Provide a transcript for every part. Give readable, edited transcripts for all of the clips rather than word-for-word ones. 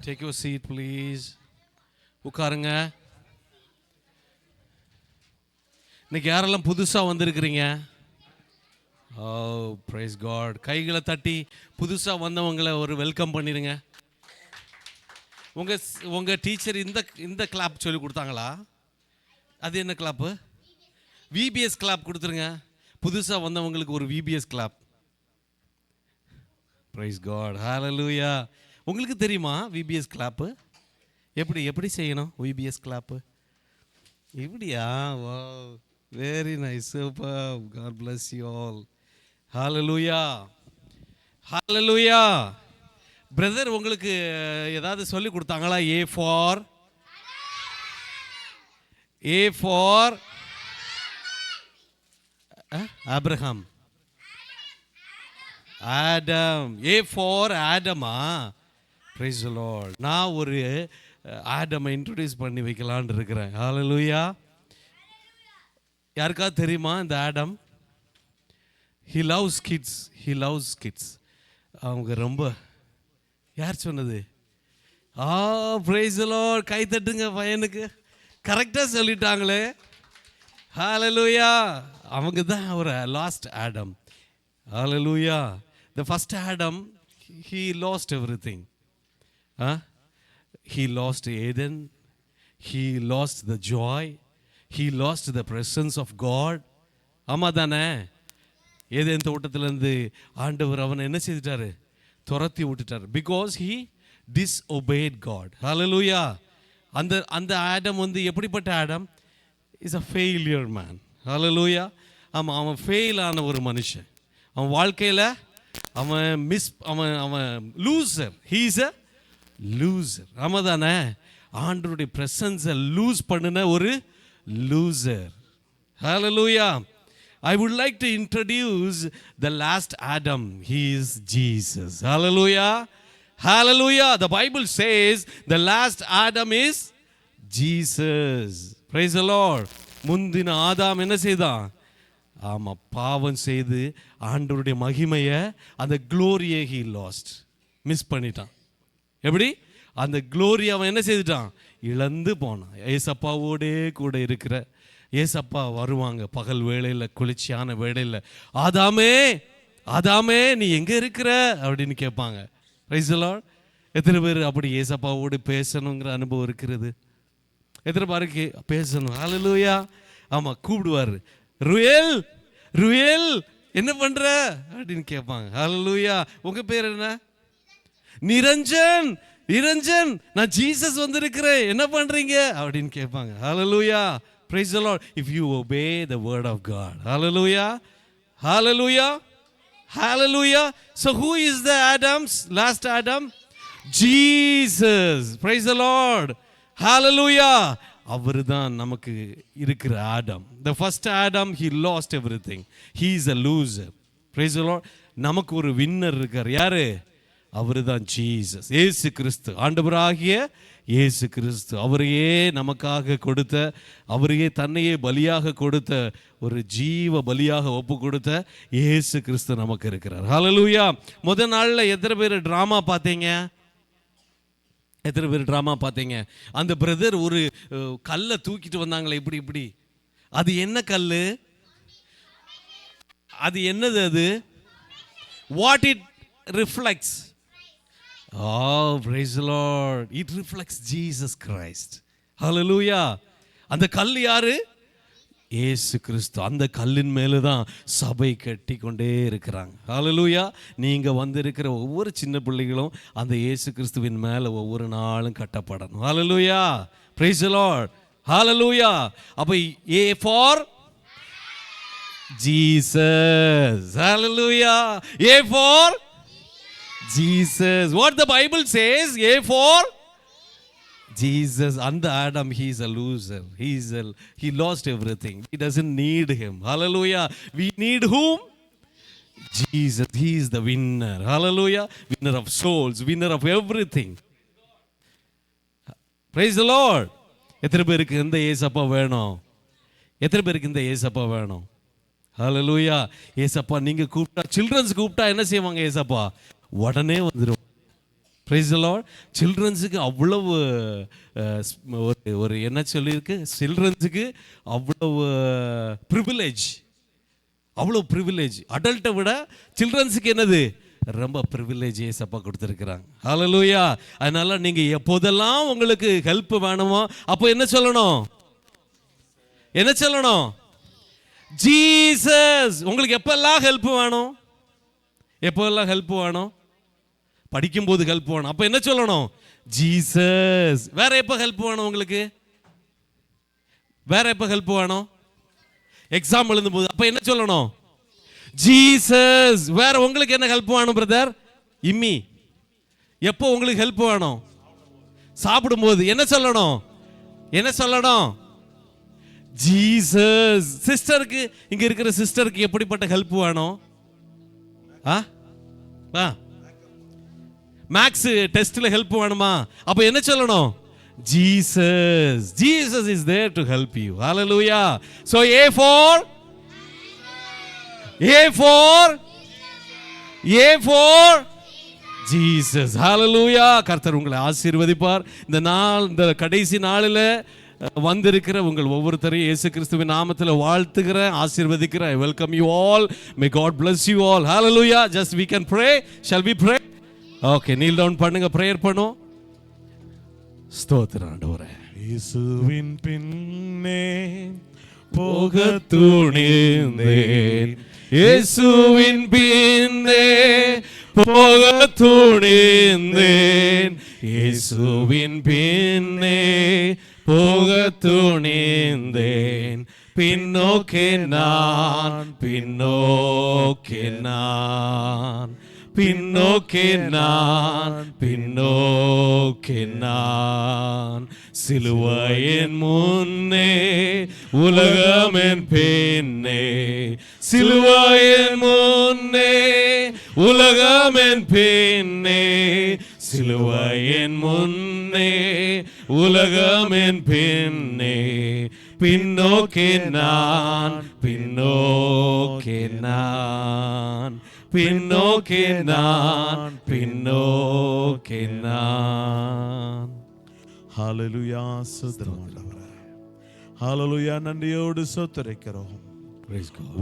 Take your seat, please. உட்காருங்க. இன்னைக்கு யாரெல்லாம் புதுசாக வந்திருக்கிறீங்க? ஓ பிரைஸ் காட். கைகளை தட்டி புதுசாக வந்தவங்களை ஒரு வெல்கம் பண்ணிடுங்க. உங்கள் டீச்சர் இந்த கிளாப் சொல்லி கொடுத்தாங்களா? அது என்ன கிளாப்பு? விபிஎஸ் கிளாப் கொடுத்துருங்க. புதுசாக வந்தவங்களுக்கு ஒரு VBS clap. Praise God. Hallelujah. உங்களுக்கு தெரியுமா விபிஎஸ் கிளாப்பு எப்படி செய்யணும்? விபிஎஸ் கிளாப்பு இப்படியா? வா, very nice, super. God bless you all. Hallelujah, hallelujah. Brother உங்களுக்கு ஏதாவது சொல்லி கொடுத்தாங்களா? A for Abraham, Adam. A for ஆடமா? Praise the Lord. நான் ஒரு ஆடமை இன்ட்ரோடியூஸ் பண்ணி வைக்கலான்னு இருக்கிறேன். ஹல்லேலூயா. யாருக்காவது தெரியுமா இந்த ஆடம்? He loves kids. அவங்க ரொம்ப, யார் சொன்னது? Price the Lord. கை தட்டுங்க பையனுக்கு. கரெக்டாக சொல்லிட்டாங்களே. ஹல்லேலூயா. அவங்க தான் ஒரு last Adam. Hallelujah. The first Adam, he lost everything. He lost Eden. He lost the joy. He lost the presence of God. ஆமாதானே? ஏதேன் தோட்டத்திலிருந்து ஆண்டவர் அவனை என்ன செய்துட்டாரு? துரத்தி விட்டுட்டார். Because he disobeyed God. Hallelujah. அந்த ஆடம் வந்து எப்படிப்பட்ட Adam? is a failure man. Hallelujah. அவன் ஃபெயில் ஆன ஒரு மனுஷன். அவன் வாழ்க்கையில் அவன் loser. He is a loser. ஆமாம் தானே? ஆண்டவருடைய பிரசன்ஸை லூஸ் பண்ணின ஒரு loser. Hallelujah. I would like to introduce the last Adam. He is Jesus. Hallelujah. Hallelujah. The Bible says the last Adam is Jesus. Praise the Lord. முந்தின ஆதாம் என்ன செய்தான்? ஆமாம், பாவம் செய்து ஆண்டவருடைய மகிமையை, அந்த க்ளோரியை ஹீ லாஸ்ட், மிஸ் பண்ணிட்டான். எப்படி? அந்த க்ளோரி அவன் என்ன செய்துட்டான்? இழந்து போனான். ஏசப்பாவோடே கூட இருக்கிற ஏசப்பா வருவாங்க பகல் வேளையில், குளிர்ச்சியான வேளையில். ஆதாமே நீ எங்கே இருக்கிற அப்படின்னு கேட்பாங்க. Price the Lord. எத்தனை பேர் அப்படி ஏசப்பாவோடு பேசணுங்கிற அனுபவம் இருக்கிறது? எத்தனை பேருக்கு பேசணும்? ஹல்லேலூயா. ஆமாம், கூப்பிடுவார். ருயல் என்ன பண்ற அப்படின்னு கேட்பாங்க. ஹல்லேலூயா. உங்க பேர் என்ன? நிரஞ்சன். நான் ஜீசஸ் வந்திருக்கிறேன், என்ன பண்றீங்க அப்படின்னு கேட்பாங்க. ஹல்லேலூயா. Praise the Lord. If you obey the word of God. Hallelujah. Hallelujah. Hallelujah. So who is the Adam's last Adam? Jesus. Praise the Lord. Hallelujah. அவர் தான் நமக்கு இருக்கிற Adam. The first Adam, he lost everything. He is a loser. Praise the Lord. நமக்கு ஒரு winner இருக்கார். யாரு? அவர் தான் Jesus, இயேசு கிறிஸ்து. ஆண்டவராகிய இயேசு கிறிஸ்து அவரையே நமக்காக கொடுத்த, அவரையே தன்னையே பலியாக கொடுத்த, ஒரு ஜீவ பலியாக ஒப்பு கொடுத்த இயேசு கிறிஸ்து நமக்கு இருக்கிறார். ஹல்லேலூயா. முதல் நாளில் எத்தனை பேர் ட்ராமா பார்த்தீங்க? எத்தனை பேர் ட்ராமா பார்த்தீங்க? அந்த பிரதர் ஒரு கல்லை தூக்கிட்டு வந்தாங்களே, இப்படி. அது என்ன கல்? அது என்னது? அது what it reflects? Praise the Lord. It reflects Jesus Christ. Hallelujah. அந்த கல் யாரு? இயேசு கிறிஸ்து. அந்த கல்லின் மேலே தான் சபை கட்டி கொண்டே இருக்கிறாங்க. ஹல்லேலூயா. நீங்கள் வந்திருக்கிற ஒவ்வொரு சின்ன பிள்ளைகளும் அந்த இயேசு கிறிஸ்துவின் மேலே ஒவ்வொரு நாளும் கட்டப்படணும். ஹல்லேலூயா. Praise the Lord. ஹல்லேலூயா. அப்போ A for Jesus. Hallelujah. A for Jesus. What the Bible says, A for Jesus. And the Adam, he is a loser. He lost everything. He doesn't need him. Hallelujah. We need whom? Jesus. He is the winner. Hallelujah. Winner of souls, winner of everything. Praise the Lord. எத்தனை பேருக்கு இந்த ஏசப்பா வேணும்? எத்தனை பேருக்கு இந்த ஏசப்பா வேணும்? ஹல்லேலூயா. ஏசப்பா நீங்க கூப்பிட்டா, சில்ட்ரன்ஸ் கூப்பிட்டா என்ன செய்வாங்க? ஏசப்பா உடனே வந்துடும். Price the Lord. சில்ட்ரன்ஸுக்கு அவ்வளவு ஒரு என்ன சொல்லியிருக்கு, சில்ட்ரன்ஸுக்கு அவ்வளவு ப்ரிவிலேஜ், அவ்வளோ ப்ரிவிலேஜ். அடல்ட்டை விட சில்ட்ரன்ஸுக்கு என்னது ரொம்ப ப்ரிவிலேஜ் ஏசப்பா கொடுத்துருக்குறாங்க. ஹல்லேலூயா. அதனால நீங்கள் எப்போதெல்லாம் உங்களுக்கு ஹெல்ப் வேணுமோ அப்போ என்ன சொல்லணும், என்ன சொல்லணும், ஜீசஸ். உங்களுக்கு எப்பெல்லாம் ஹெல்ப் வேணும், எப்போல்லாம் ஹெல்ப் வேணும், படிக்கும்போது ஹெல்ப் வேணும், அப்போ என்ன சொல்லணும், ஜீசஸ். வேற எப்போ ஹெல்ப் வேணும் உங்களுக்கு, வேற எப்போ ஹெல்ப் வேணும், எக்ஸாம் எழுதும்போது, அப்போ என்ன சொல்லணும், ஜீசஸ். வேற உங்களுக்கு என்ன ஹெல்ப் வேணும் பிரதர் இம்மி, எப்போ உங்களுக்கு ஹெல்ப் வேணும், சாப்பிடும்போது என்ன சொல்லணும், என்ன சொல்லணும், ஜீசஸ். சிஸ்டருக்கு, இங்க இருக்கிற சிஸ்டருக்கு எப்படிப்பட்ட ஹெல்ப் வேணும், மேக்ஸ் டெஸ்ட்ல ஹெல்ப் வேணுமா, அப்ப என்ன சொல்லணும், Jesus. Jesus is there to help you. Hallelujah. So A for Jesus. Hallelujah. கர்த்தர் உங்களை ஆசீர்வதிப்பார். இந்த நாள், இந்த கடைசி நாளில் வந்திருக்கிற உங்கள் ஒவ்வொருத்தரையும் இயேசு கிறிஸ்துவின் நாமத்தில் வாழ்த்துகிறேன், ஆசீர்வதிக்கிறேன். I welcome you all. May God bless you all. Hallelujah. Just we can pray. Shall we pray? Okay, kneel down பண்ணுங்க, பிரேயர் பண்ணுவோம். ஸ்தோத்திரம் ஆண்டவரே. இயேசுவின் பின்னே போக துணிந்தேன், இயேசுவின் பின்னே போக துணிந்தேன், இயேசுவின் பின்னே போக துணிந்தேன், பின்னோக்கே நான், பின்னோக்கே நான், பின்னோக்கே நான், பின்னோக்கே நான், சிலுவையின் முன்னே உலகமென் பின்னே, சிலுவையின் முன்னே உலகமென் பின்னே, சிலுவையின் முன்னே உலகமென் பின்னே, பின்னோக்கே நான், பின்னோக்கே நான், பின்னோக்கே நான், பின்னோக்கே நான். ஹல்லேலூயா. ஸ்தோத்திரம் ஆண்டவரே. ஹல்லேலூயா. நன்றியோடு ஸ்தோத்திரிக்கிறோம்.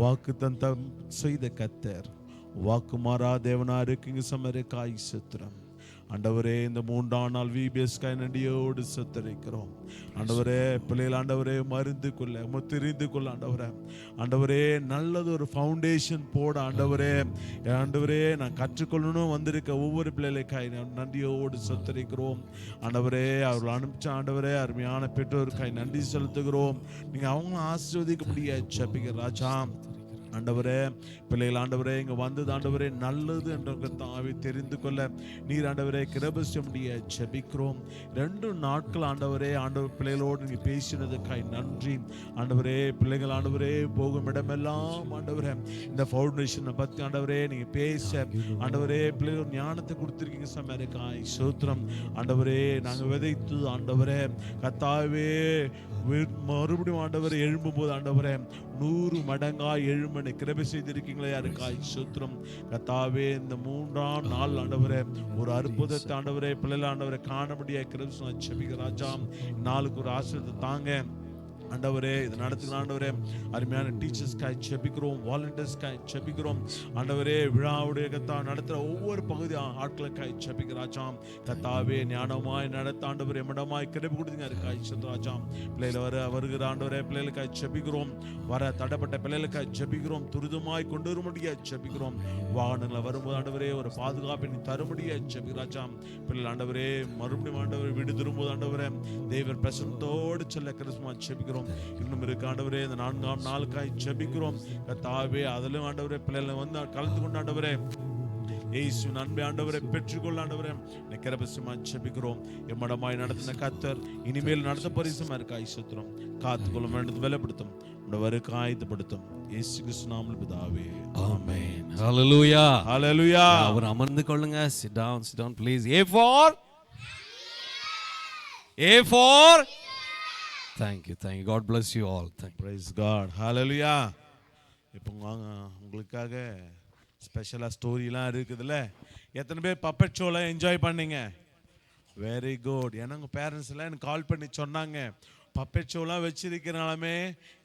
வாக்குத்தத்தம் செய்த கர்த்தர், வாக்கு மாறா தேவனா இருக்கீங்க. சமரக்காய் ஸ்தோத்திரம் ஆண்டவரே. இந்த 3ஆம் நாள் VBSக்காய் நன்றியோடு ஸ்தோத்திரிக்கிறோம் ஆண்டவரே. பிள்ளைகள் ஆண்டவரே மருந்து கொள்ள, தெரிந்து கொள்ள ஆண்டவரே, ஆண்டவரே நல்லது ஒரு ஃபவுண்டேஷன் போட ஆண்டவரே, ஆண்டவரே நான் கற்றுக்கொள்ளணும் வந்திருக்க ஒவ்வொரு பிள்ளைகளுக்காய் நன்றியோடு ஸ்தோத்திரிக்கிறோம் ஆண்டவரே. அவர்கள் அனுப்பிச்ச ஆண்டவரே அருமையான பெற்றோருக்காய் நன்றி செலுத்துகிறோம். நீங்கள் அவங்களும் ஆசீர்வதிக்க முடியாது ஜெபிக்கிற ராஜா ஆண்டவரே. பிள்ளைகள் ஆண்டவரே இங்க வந்தது ஆண்டவரே நல்லது என்ற தாவை தெரிந்து கொள்ள நீர் ஆண்டவரே கிருபை செய்ய முடிய ஜெபிக்கிறோம். 2 நாட்கள் ஆண்டவரே ஆண்டவர் பிள்ளைகளோடு நீங்க பேசினதுக்காய் நன்றி ஆண்டவரே. பிள்ளைகள் ஆண்டவரே போகும் இடமெல்லாம் ஆண்டவரே இந்த ஃபவுண்டேஷனை பத்தி ஆண்டவரே நீங்க பேச ஆண்டவரே பிள்ளைகள் ஞானத்தை கொடுத்திருக்கீங்க. சமயக்காய் ஸ்தோத்திரம் ஆண்டவரே. நாங்க விதைத்து ஆண்டவரே கர்த்தாவே மறுபடியும் ஆண்டவரே எழும்பும் போது ஆண்டவரே 100 மடங்காய் எழுமனை கிருபை செய்திருக்கீங்களே யாருக்காய் ஸ்தோத்திரம் கர்த்தாவே. இந்த 3ஆம் நாள் ஆண்டவரே ஒரு அற்புதத்தை ஆண்டவரே பிள்ளைகள் ஆண்டவரை காண முடியாது கிருபை ஜெபிக்கிற ராஜா. நாளுக்கு ஒரு ஆசீர்வாதத்தை தாங்க ஆண்டவரே. இது நடத்துகிற ஆண்டவரே அருமையான டீச்சர்ஸ்க்காய் ஜெபிக்கிறோம், வாலண்டியர்ஸ்க்காய் ஜெபிக்கிறோம் ஆண்டவரே. விழாவுடைய நடத்துகிற ஒவ்வொரு பகுதி ஆட்களுக்காய் ஜெபிக்கிற ராஜா கர்த்தாவே. ஞானமாய் நடத்த ஆண்டவரே எம்மிடமாய் கிருபை கொடுத்தீங்க இருக்காய் ராஜா. பிள்ளைகள் வருகிற ஆண்டவரே பிள்ளைகளுக்காய் ஜெபிக்கிறோம், வர தடைப்பட்ட பிள்ளைகளுக்காய் ஜெபிக்கிறோம், துரிதமாய் கொண்டு வர முடியாது ஜெபிக்கிறோம். வாகனங்களை வரும்போது ஆண்டவரே ஒரு பாதுகாப்பை நீ தர முடியாது ஜெபிக்கிற ராஜா. பிள்ளைகள் ஆண்டவரே மறுபடியும் ஆண்டவரை வீடு திரும்பும்போது ஆண்டவரே தேவர் பிரசன்னத்தோடு செல்ல கிறிஸ்துமா ஜெபிக்கிறோம். இன்னும் இருக்கு ஆண்டவரே இந்த 4ஆம் நாளுக்காய் ஜெபிக்கிறோம் கர்த்தாவே. அதிலும் ஆண்டவரே பிள்ளைகளை வந்து கலந்து கொண்டு ஆண்டவரே இயேசு நன்மை ஆண்டவரை பெற்றுக்கொள்ள ஆண்டவரே கிருபையா ஜெபிக்கிறோம். எம்மடமாய் நடத்தின கர்த்தர் இனிமேல் நடத்த பரிசுமா இருக்காய் ஸ்தோத்திரம். காத்துக்கொள்ள வேண்டும், பலப்படுத்தும், உடவருக்கு ஆயத்தப்படுத்தும். இயேசு கிறிஸ்து நாமத்தில் பிதாவே ஆமென். ஹல்லேலூயா. ஹல்லேலூயா. அவர் அமர்ந்து கொள்ளுங்க. Sit down please. A for Thank you. God bless you all. Praise God. Hallelujah. இப்போ உங்களுக்காக ஸ்பெஷலாக ஸ்டோரிலாம் இருக்குதுல்ல. எத்தனை பேர் பப்பட் ஷோலாம் என்ஜாய் பண்ணீங்க? Very good. ஏன்னா உங்கள் பேரண்ட்ஸ் எல்லாம் எனக்கு கால் பண்ணி சொன்னாங்க, பப்பெட் ஷோலாம் வச்சிருக்கிறனாலுமே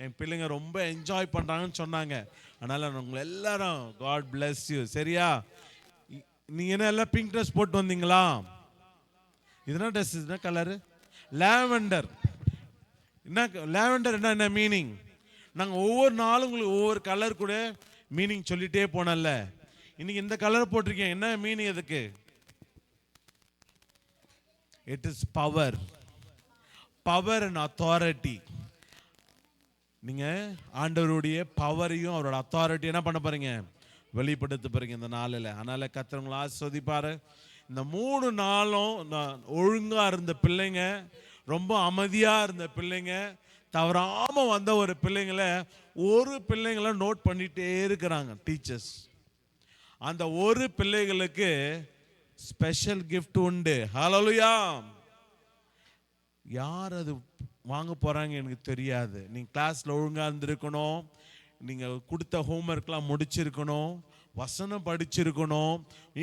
என் பிள்ளைங்க ரொம்ப என்ஜாய் பண்ணுறாங்கன்னு சொன்னாங்க. அதனால் உங்களை எல்லாரும் காட் பிளஸ் யூ. சரியா? நீங்கள் என்ன எல்லாம் பிங்க் ட்ரெஸ் போட்டு வந்தீங்களா? இதுனா ட்ரெஸ், இதுனா கலரு லாவெண்டர். என்ன லாவெண்டர் என்ன மீனிங்? நாங்கள் ஒவ்வொரு நாளும் உங்களுக்கு ஒவ்வொரு கலர் கூட மீனிங் சொல்லிட்டே போனல. இன்னைக்கு இந்த கலர் போட்டிருக்கேன், என்ன மீனிங் எதுக்கு? It is power, power and authority. நீங்க ஆண்டவருடைய பவரையும் அவரோட அத்தாரிட்டி என்ன பண்ண போறீங்க? வெளிப்படுத்த போறீங்க இந்த நாளில். அதனால கர்த்தர் ஆசீர்வதிப்பாரு. இந்த 3 நாளும் ஒழுங்கா இருந்த பிள்ளைங்க, ரொம்ப அமைதியா இருந்த பிள்ளைங்க, தவறாம வந்த ஒரு பிள்ளைங்களை ஒரு பிள்ளைங்களை நோட் பண்ணிட்டே இருக்கிறாங்க டீச்சர்ஸ். அந்த ஒரு பிள்ளைகளுக்கு ஸ்பெஷல் கிஃப்ட் உண்டு. ஹல்லேலூயா. யார் அது வாங்க போறாங்க எனக்கு தெரியாது. நீங்க கிளாஸ்ல ஒழுங்கா இருந்திருக்கணும், நீங்க கொடுத்த ஹோம்ஒர்க்லாம் முடிச்சிருக்கணும், வசனம் படிச்சிருக்கணும்.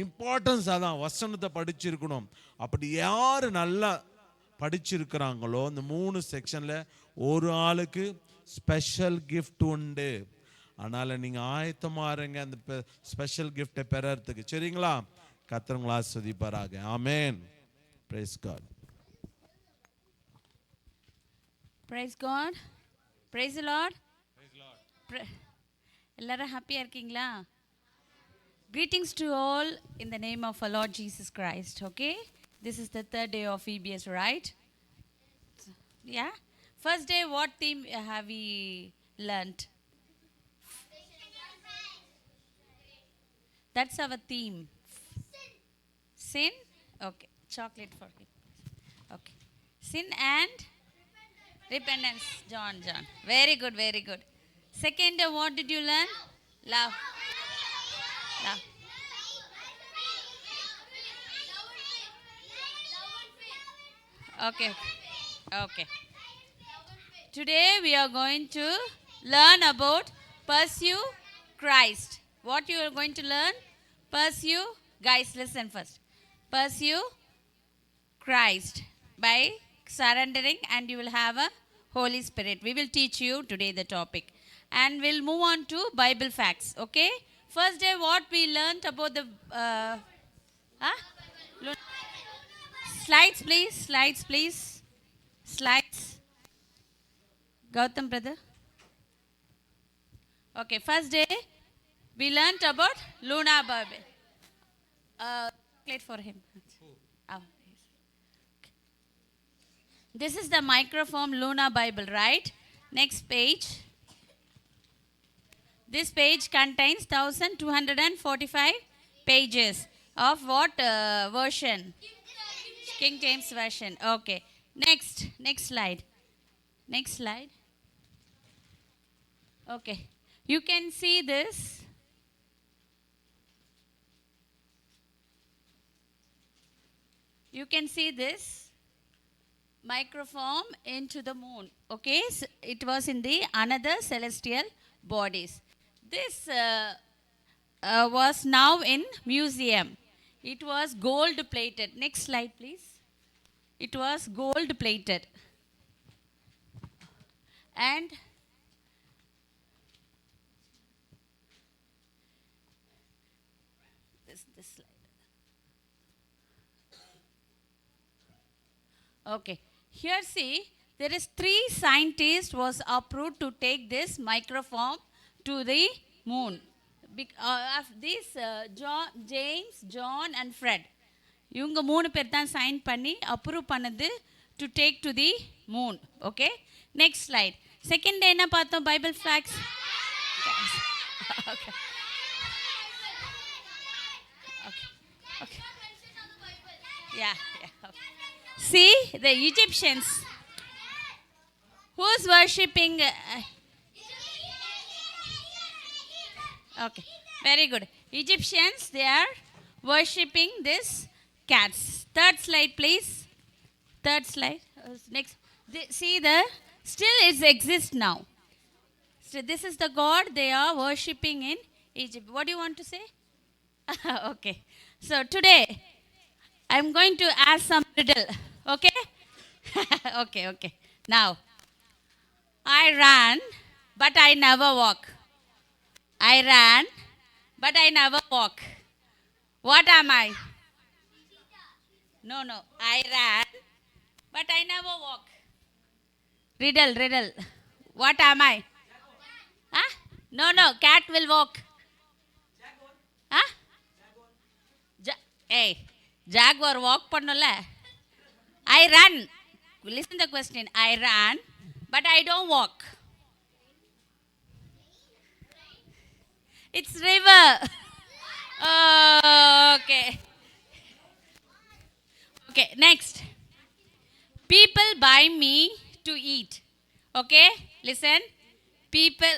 இம்பார்ட்டன்ஸ் அதான், வசனத்தை படிச்சிருக்கணும். அப்படி யார் நல்லா படிச்சிருக்கிறாங்களோ இந்த 3 செக்ஷன்ல ஒரு ஆளுக்கு ஸ்பெஷல் கிஃப்ட் உண்டு. அதனால நீங்க ஆயத்தமா இருங்க அந்த ஸ்பெஷல் கிஃப்டை பெறறதுக்கு. சரிங்களா? கர்த்தர் உங்களை ஆசீர்வதிப்பாராக. Amen. Praise God. Praise God. Praise the Lord. எல்லாரும் ஹாப்பியாக இருக்கீங்களா? Greetings to all in the name of our Lord Jesus Christ. Okay? This is the 3rd day of EBS, right? Yeah? First day, what theme have we learnt? That's our theme. Sin? Okay. Chocolate for him. Okay. Sin and repentance. John. Very good, very good. Second, what did you learn? Love. Love. Okay. Okay. Today we are going to learn about pursue Christ. What you are going to learn? Pursue. Guys, listen first. Pursue Christ by surrendering, and you will have a Holy Spirit. We will teach you today the topic, and we'll move on to Bible facts. Okay? First day, what we learnt about the slides, please. Slides, please. Slides. Gautam brother. Okay. First day, we learnt about Luna Bible. Plate for him. Oh. This is the microform Luna Bible, right? Next page. This page contains 1245 pages of what version? King James Version. Okay. Next slide. Next slide. Okay. You can see this. You can see this microform into the moon. Okay, so it was in the another celestial bodies. This was now in museum. It was gold plated. Next slide, please. It was gold plated. And this slide. Okay. Here see, there is 3 scientists was approved to take this microform to the moon. These James, John and Fred. இவங்க 3 பேர் தான் sign பண்ணி approve பண்ணது to take to the moon. Okay? Next slide. Second day என்ன பார்த்தோம்? Bible facts. Okay. Okay. Yeah. Okay. See, the Egyptians. Who's worshipping? Okay, very good. Egyptians, they are worshipping this cats. Third slide, please. Third slide. Next. See, still it exists now. So this is the God they are worshipping in Egypt. What do you want to say? Okay. So today I'm going to ask some riddle. Okay? Okay. Now, I ran, but I never walk. I ran, but I never walk. What am I? No. I ran, but I never walk. Riddle. What am I? Huh? No. Cat will walk. Huh? Hey, Jaguar walk பண்ணல. I run. Listen the question. I ran, but I don't walk. It's river. Oh, okay. Okay, next. People buy me to eat. Okay, listen. People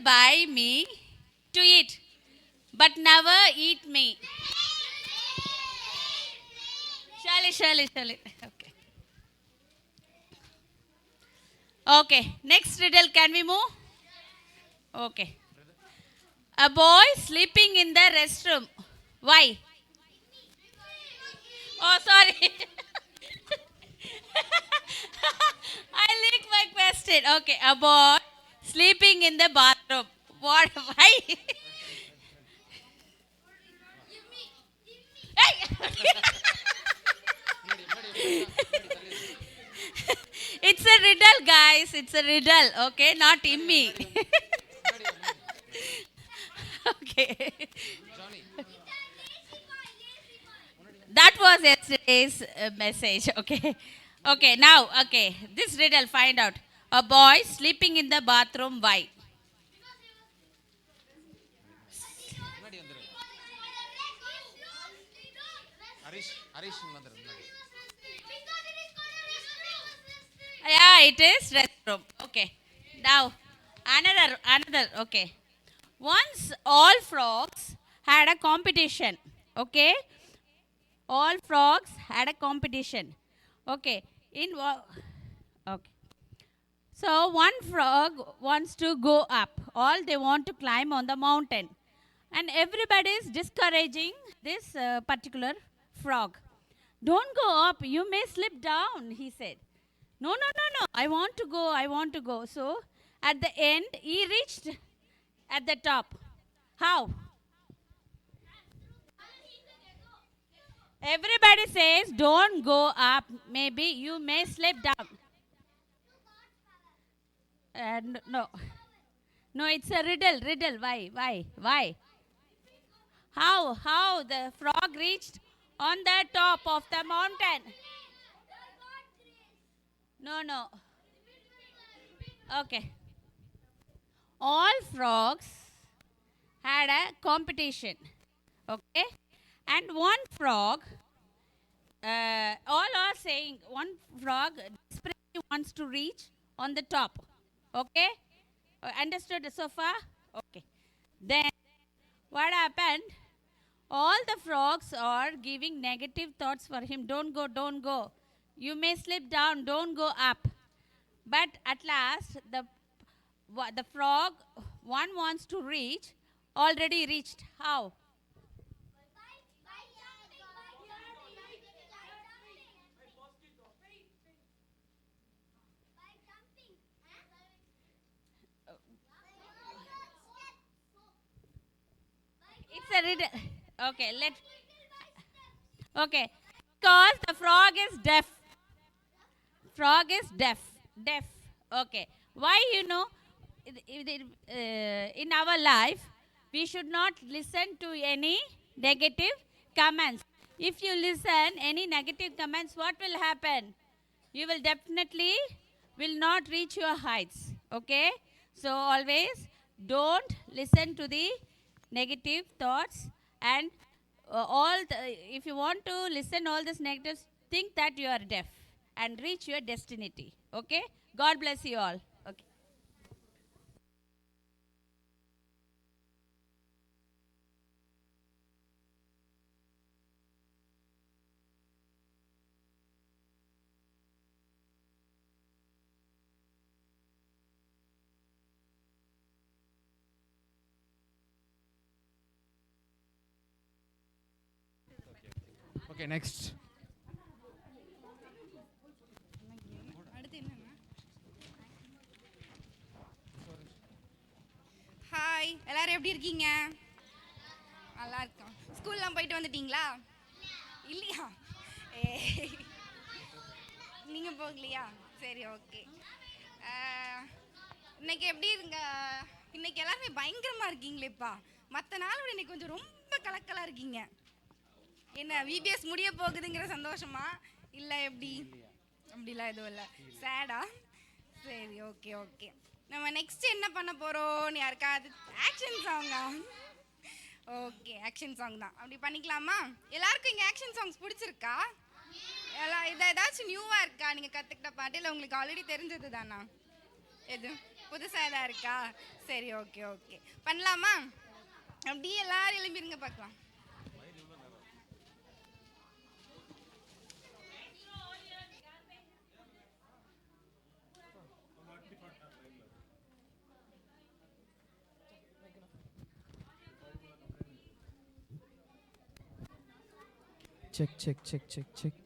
buy me to eat, but never eat me. Shirley. Okay. Okay, next riddle. Can we move? Okay. A boy sleeping in the restroom. Why? Oh, sorry. I leaked my question. Okay, a boy sleeping in the bathroom. What? Why? Hey! It's a riddle, guys. It's a riddle. Okay, not in me. Okay. That was yesterday's message. Okay. Now, okay. This riddle, find out. A boy sleeping in the bathroom. Why? Yeah, it is restroom. Okay. Now, another. Okay. Once all frogs had a competition. Okay. All frogs had a competition. Okay. Okay. So one frog wants to go up. All they want to climb on the mountain. And everybody is discouraging this particular frog. Don't go up. You may slip down, he said. No. I want to go. So at the end, he reached at the top. How? Everybody says, don't go up. Maybe you may slip down. No. No, it's a riddle. Why? How the frog reached on the top of the mountain? No. Okay. All frogs had a competition. Okay. And one frog, all are saying one frog desperately wants to reach on the top. Okay. Understood so far? Okay. Then what happened? All the frogs are giving negative thoughts for him. Don't go. You may slip down. Don't go up. But at last, the frog one wants to reach, already reached. How? It's a riddle. Okay, Okay, because the frog is deaf. Frog is deaf. Okay. Why, in our life, we should not listen to any negative comments. If you listen any negative comments, what will happen? You will definitely will not reach your heights. Okay. So always don't listen to the negative thoughts, and if you want to listen all this negatives, think that you are deaf and reach your destiny. Okay. God bless you all. Okay. Okay next. Hi, எல்லாரும் எப்படி இருக்கீங்க? நல்லா இருக்கோம். ஸ்கூல்லாம் போயிட்டு வந்துட்டீங்களா? இல்லையா? நீங்கள் போகலையா? சரி, ஓகே. இன்னைக்கு எப்படி இருங்க? இன்னைக்கு எல்லாருமே பயங்கரமாக இருக்கீங்களேப்பா. மற்ற நாள் விட இன்னைக்கு கொஞ்சம் ரொம்ப கலக்கலாக இருக்கீங்க. என்ன விபிஎஸ் முடிய போகுதுங்கிற சந்தோஷமா இல்லை எப்படி? அப்படிலாம் எதுவும் இல்லை. சேடா? சரி, ஓகே ஓகே. நம்ம நெக்ஸ்ட் என்ன பண்ண போகிறோம்னு யாருக்காவது ஆக்ஷன் சாங்கா? ஓகே, ஆக்ஷன் சாங் தான். அப்படி பண்ணிக்கலாமா? எல்லாருக்கும் இங்கே ஆக்ஷன் சாங்ஸ் பிடிச்சிருக்கா? எல்லாம் இதை ஏதாச்சும் நியூவாக இருக்கா நீங்கள் கற்றுக்கிட்ட பாட்டு? இல்லை உங்களுக்கு ஆல்ரெடி தெரிஞ்சது தானா? எது புதுசாக எதாவது இருக்கா? சரி, ஓகே ஓகே, பண்ணலாமா? அப்படியே எல்லாரும் எழும்பிருங்க பார்க்கலாம். Check check check check check.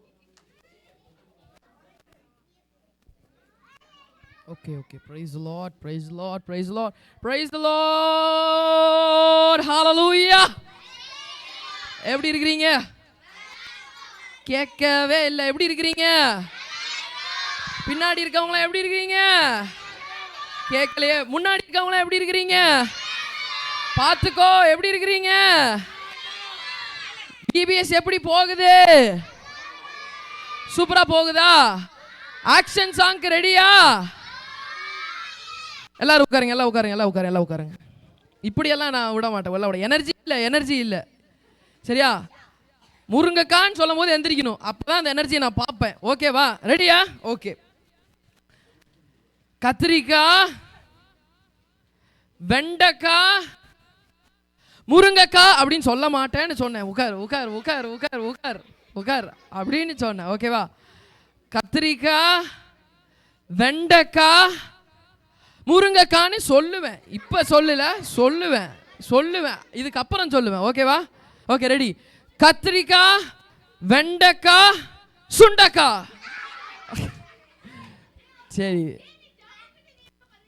Okay okay. praise the lord, praise the lord, praise the lord, praise the lord. hallelujah. எப்படி இருக்கீங்க? கேட்கவே இல்லை. எப்படி இருக்கீங்க? பின்னாடி இருக்கவங்களா எப்படி இருக்கீங்க? கேட்கலையே. முன்னாடி இருக்கவங்களா எப்படி இருக்கீங்க? பார்த்துக்கோ. எப்படி இருக்கீங்க? டிபிஎஸ் எப்படி போகுது? சூப்பரா போகுதா? ஆக்ஷன் சாங்க்கு ரெடியா? எல்லாரும் உட்காருங்க, எல்லாம் உட்காருங்க, எல்லாம் உட்காருங்க, எல்லாம் உட்காருங்க. இப்படியெல்லாம் நான் விட மாட்டேன். எல்லாம் விட எனர்ஜி இல்லை, எனர்ஜி இல்லை. சரியா? முருங்கைக்கான்னு சொல்லும் போது எந்திரிக்கணும். அப்பதான் அந்த எனர்ஜியை நான் பார்ப்பேன். ஓகேவா? ரெடியா? ஓகே. கத்திரிக்காய், வெண்டைக்காய், முருங்கைக்காய் அப்படின்னு சொல்ல மாட்டேன்னு சொன்னேன். உட்கார் உட்கார் உட்கார் உட்கார் உட்கார் உட்கார் அப்படின்னு சொன்னேன். ஓகேவா? கத்திரிக்காய், வெண்டைக்காய், முருங்கைக்கான்னு சொல்லுவேன். இப்போ சொல்லல, சொல்லுவேன் சொல்லுவேன் இதுக்கப்புறம் சொல்லுவேன். ஓகேவா? Okay, ready? கத்திரிக்காய், வெண்டைக்காய், சுண்டைக்காய். சரி,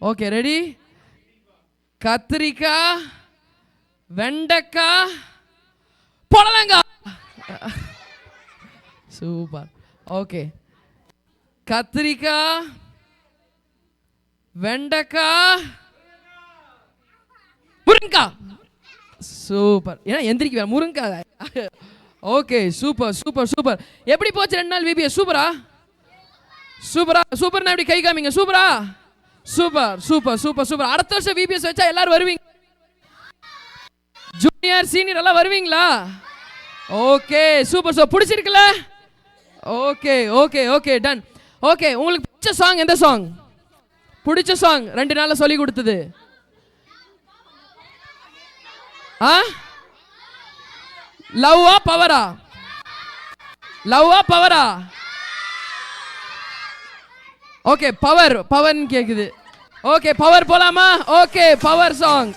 ஓகே, ரெடி? கத்திரிக்காய், வெண்டைக்காய், புடலங்காய். சூப்பர். ஓகே, கத்திரிக்காய், வெண்டைக்காய், முருங்கைக்காய். சூப்பர். ஏன்னா எந்திரிக்க முருங்கைக்காய். Okay, super super super. எப்படி போச்சு 2 நாள் விபிஎஸ்? சூப்பரா? சூப்பரா? சூப்பர்னா எப்படி கை காமிங்க. சூப்பரா? Super super super super. அடுத்த வருஷம் விபிஎஸ் வச்சா எல்லாரும் வருவீங்க. ஜூனியர் சீனியர் எல்லாம் வருவீங்களா? Okay, super super. பிடிச்சிருக்குல்ல? Okay okay okay, done. Okay, உங்களுக்கு பிடிச்ச சாங் எந்த சாங்? பிடிச்ச சாங் 2 நாள்ல சொல்லி கொடுத்தது? லவ்வா பவரா? லவ்வா பவரா? ஓகே, பவர் பவர்னு கேக்குது. ஓகே, பவர் போலாமா? Okay, power song.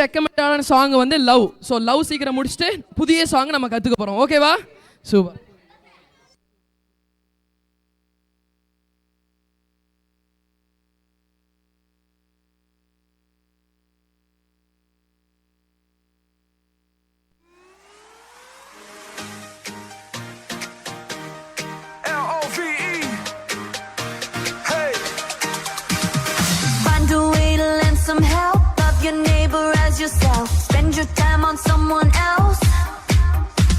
ரெக்கமெண்டான சாங் வந்து லவ். ஸோ லவ் சீக்கிரம் முடிச்சுட்டு புதிய சாங் நம்ம கற்றுக்க போகிறோம். ஓகேவா? Super. Some help, love your neighbor as yourself. Spend your time on someone else.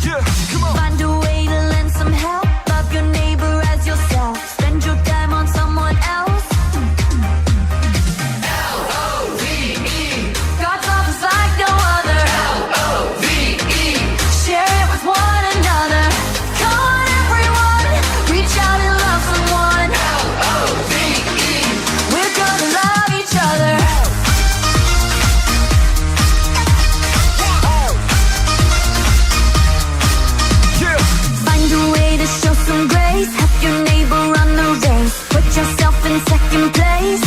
Yeah, come on. Find a way to lend some help, love your neighbor as yourself. Spend your time on someone else. L-O-V-E. God's love is like no other. L-O-V-E. Share it with one another. Come on everyone, reach out and love someone. L-O-V-E. We're gonna love each other. Show some grace, help your neighbor run the race. Put yourself in second place.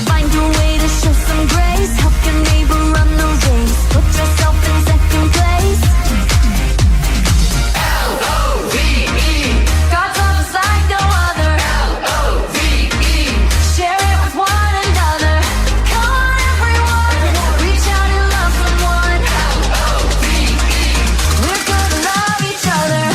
Find a way to show some grace, help your neighbor run the race. Put yourself in second place. L-O-V-E. God's love is like no other. L-O-V-E. Share it with one another. Come on everyone, reach out and love someone. L-O-V-E. We're gonna love each other.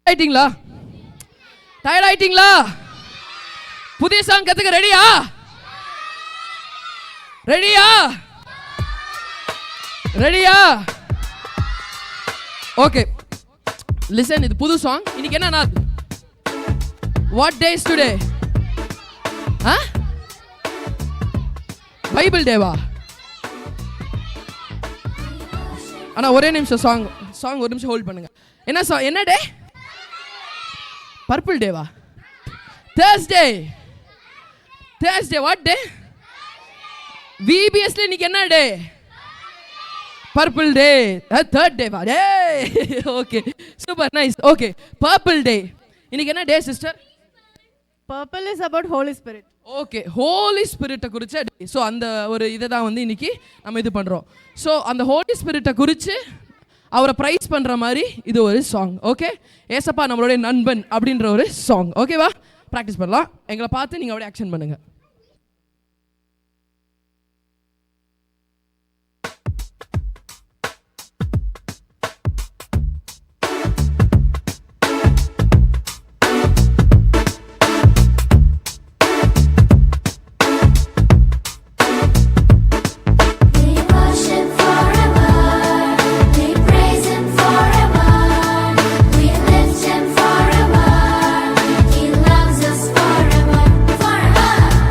ஆயிட்டீங்களா? Tired ஆயிட்டீங்களா? புதிய song கத்துக்க ரெடியா? ரெடியா? ரெடியா? Okay, listen. இது புது song. இன்னைக்கு என்ன நாள்? What day is today? Bible டேவா? ஆனா ஒரே நிமிஷம், சாங் ஒரு நிமிஷம் ஹோல்ட் பண்ணுங்க. என்ன சாங்? என்ன டே? பர்பிள் டேவா? தேர்ஸ்டே. What day? விபிஎஸ்ல இன்னைக்கு என்ன டே? Purple day. தேர்ட் டேவா? Day. Okay, super, nice. Okay, purple day. இன்னைக்கு என்ன day sister? Purple is about Holy Spirit. Okay, holy ஸ்பிரிட்டை குறிச்ச டே. ஸோ அந்த ஒரு இதை தான் வந்து இன்னைக்கு நம்ம இது பண்ணுறோம். ஸோ அந்த ஹோலி ஸ்பிரிட்டை குறித்து அவரை ப்ரைஸ் பண்ணுற மாதிரி இது ஒரு சாங். ஓகே, ஏசப்பா நம்மளுடைய நண்பன் அப்படின்ற ஒரு சாங். ஓகேவா? ப்ராக்டிஸ் பண்ணலாம். எங்களை பார்த்து நீங்கள் அப்படியே ஆக்ஷன் பண்ணுங்கள். Forever, He loves us forever, forever.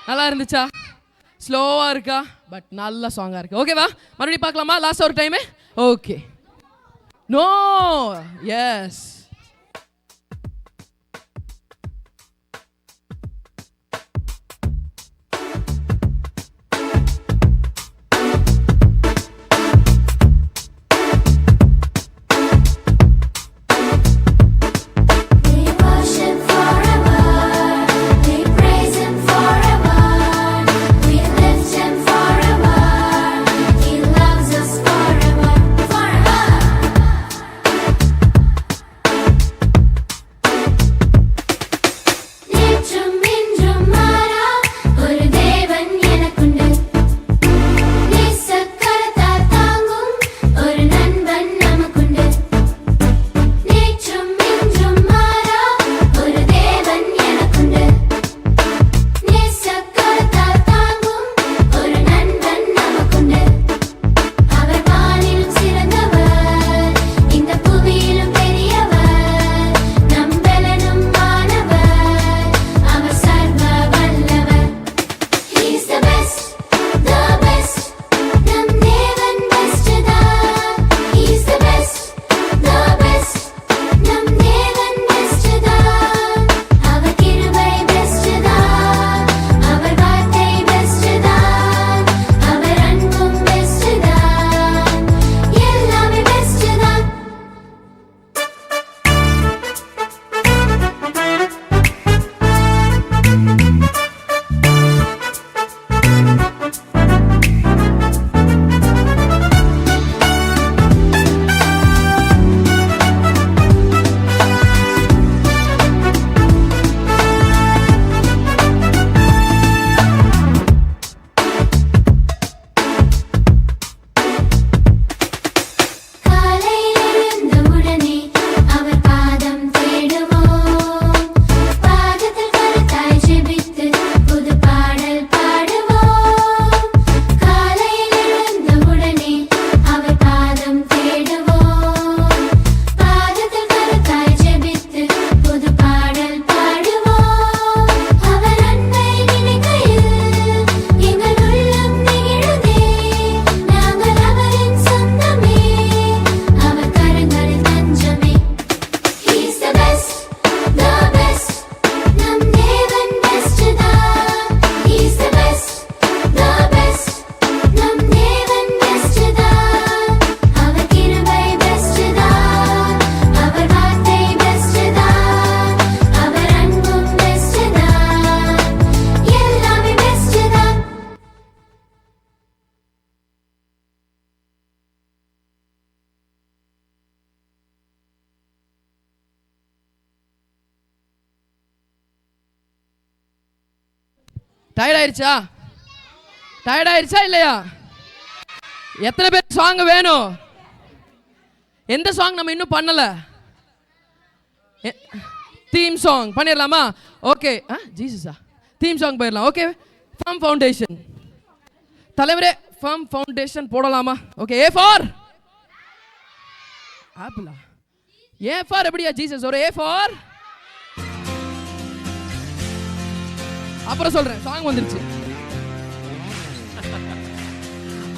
நல்லா இருந்துச்சா? ஸ்லோவாக இருக்கா? பட் நல்ல சாங்காக இருக்கு. ஓகேவா? மறுபடியும் பார்க்கலாமா? லாஸ்ட் ஒரு time. Okay. No, yes. We worship forever, we praise Him forever, we lift Him forever, He loves us forever, forever. நேற்றும் இன்றும் மாறா ஒரு தேவன் எனக்குண்டு, நேசக்கரத்தால் தாங்கும் ஒரு நண்பன் நமக்குண்டு. நேற்றும் இன்றும் மாறா ஒரு தேவன் எனக்குண்டு, நேசக்கரத்தால் தாங்கும் ஒரு நண்பன் நமக்குண்டு. அவர் வானிலும் சிறந்தவர், இந்த புவியிலும் பெரியவர், நம் பலனும் மாணவர், அவர் சர்வ வல்லவர். He's the best, the best, நம் தேவன் best தான். He's the best, the best, நம் தேவன் best தான். அவர் கிருபை best தான், அவர் வார்த்தை best தான், அவர் அன்பும் best தான், எல்லாமே best தான். காலையில் எழுந்தவுடனே அவர் பாதம் தேடுவோம், பாதத்தில் கருத்தாய் ஜெபித்து புது பாடல் பாடுவோம். காலையில் எழுந்தவுடனே அவர் பாதம் தேடுவோம், பாதத்தில் கருத்தாய் ஜெபித்து புது பாடல் பாடுவோம். அவர் அன்பை நினைக்கையில் எங்கள் உள்ளம் நெகிழுதே, நாங்கள் அவரின் சொந்தமே, அவர் கரங்களில் தஞ்சமே. He's the best, the best, நம் தேவன் best தான். He's the best, the best, நம் தேவன் best தான். அவர் கிருபை best தான், அவர் வார்த்தை best தான், அவர் அன்பும் best தான், எல்லாமே best தான். டயர்ட் ஆயிருச்சா? டயர்ட் ஆயிருச்சா இல்லையா? எத்தனை பேர் சாங் வேணும்? எந்த சாங் நம்ம இன்னும் பண்ணல? தீம் சாங் பண்ணிடலாமா? ஓகே. ஜீசஸா? தீம் சாங் போயிடலாம். ஓகே. ஃபர்ம் ஃபவுண்டேஷன் தலைவரே, ஃபர்ம் ஃபவுண்டேஷன் போடலாமா? ஓகே. ஏ ஃபார் ஆப்பிளா? ஏ ஃபார் எப்படியா ஜீசஸ்? ஒரு ஏ ஃபார் அப்புறம் சொல்றேன். சாங் வந்துருச்சு.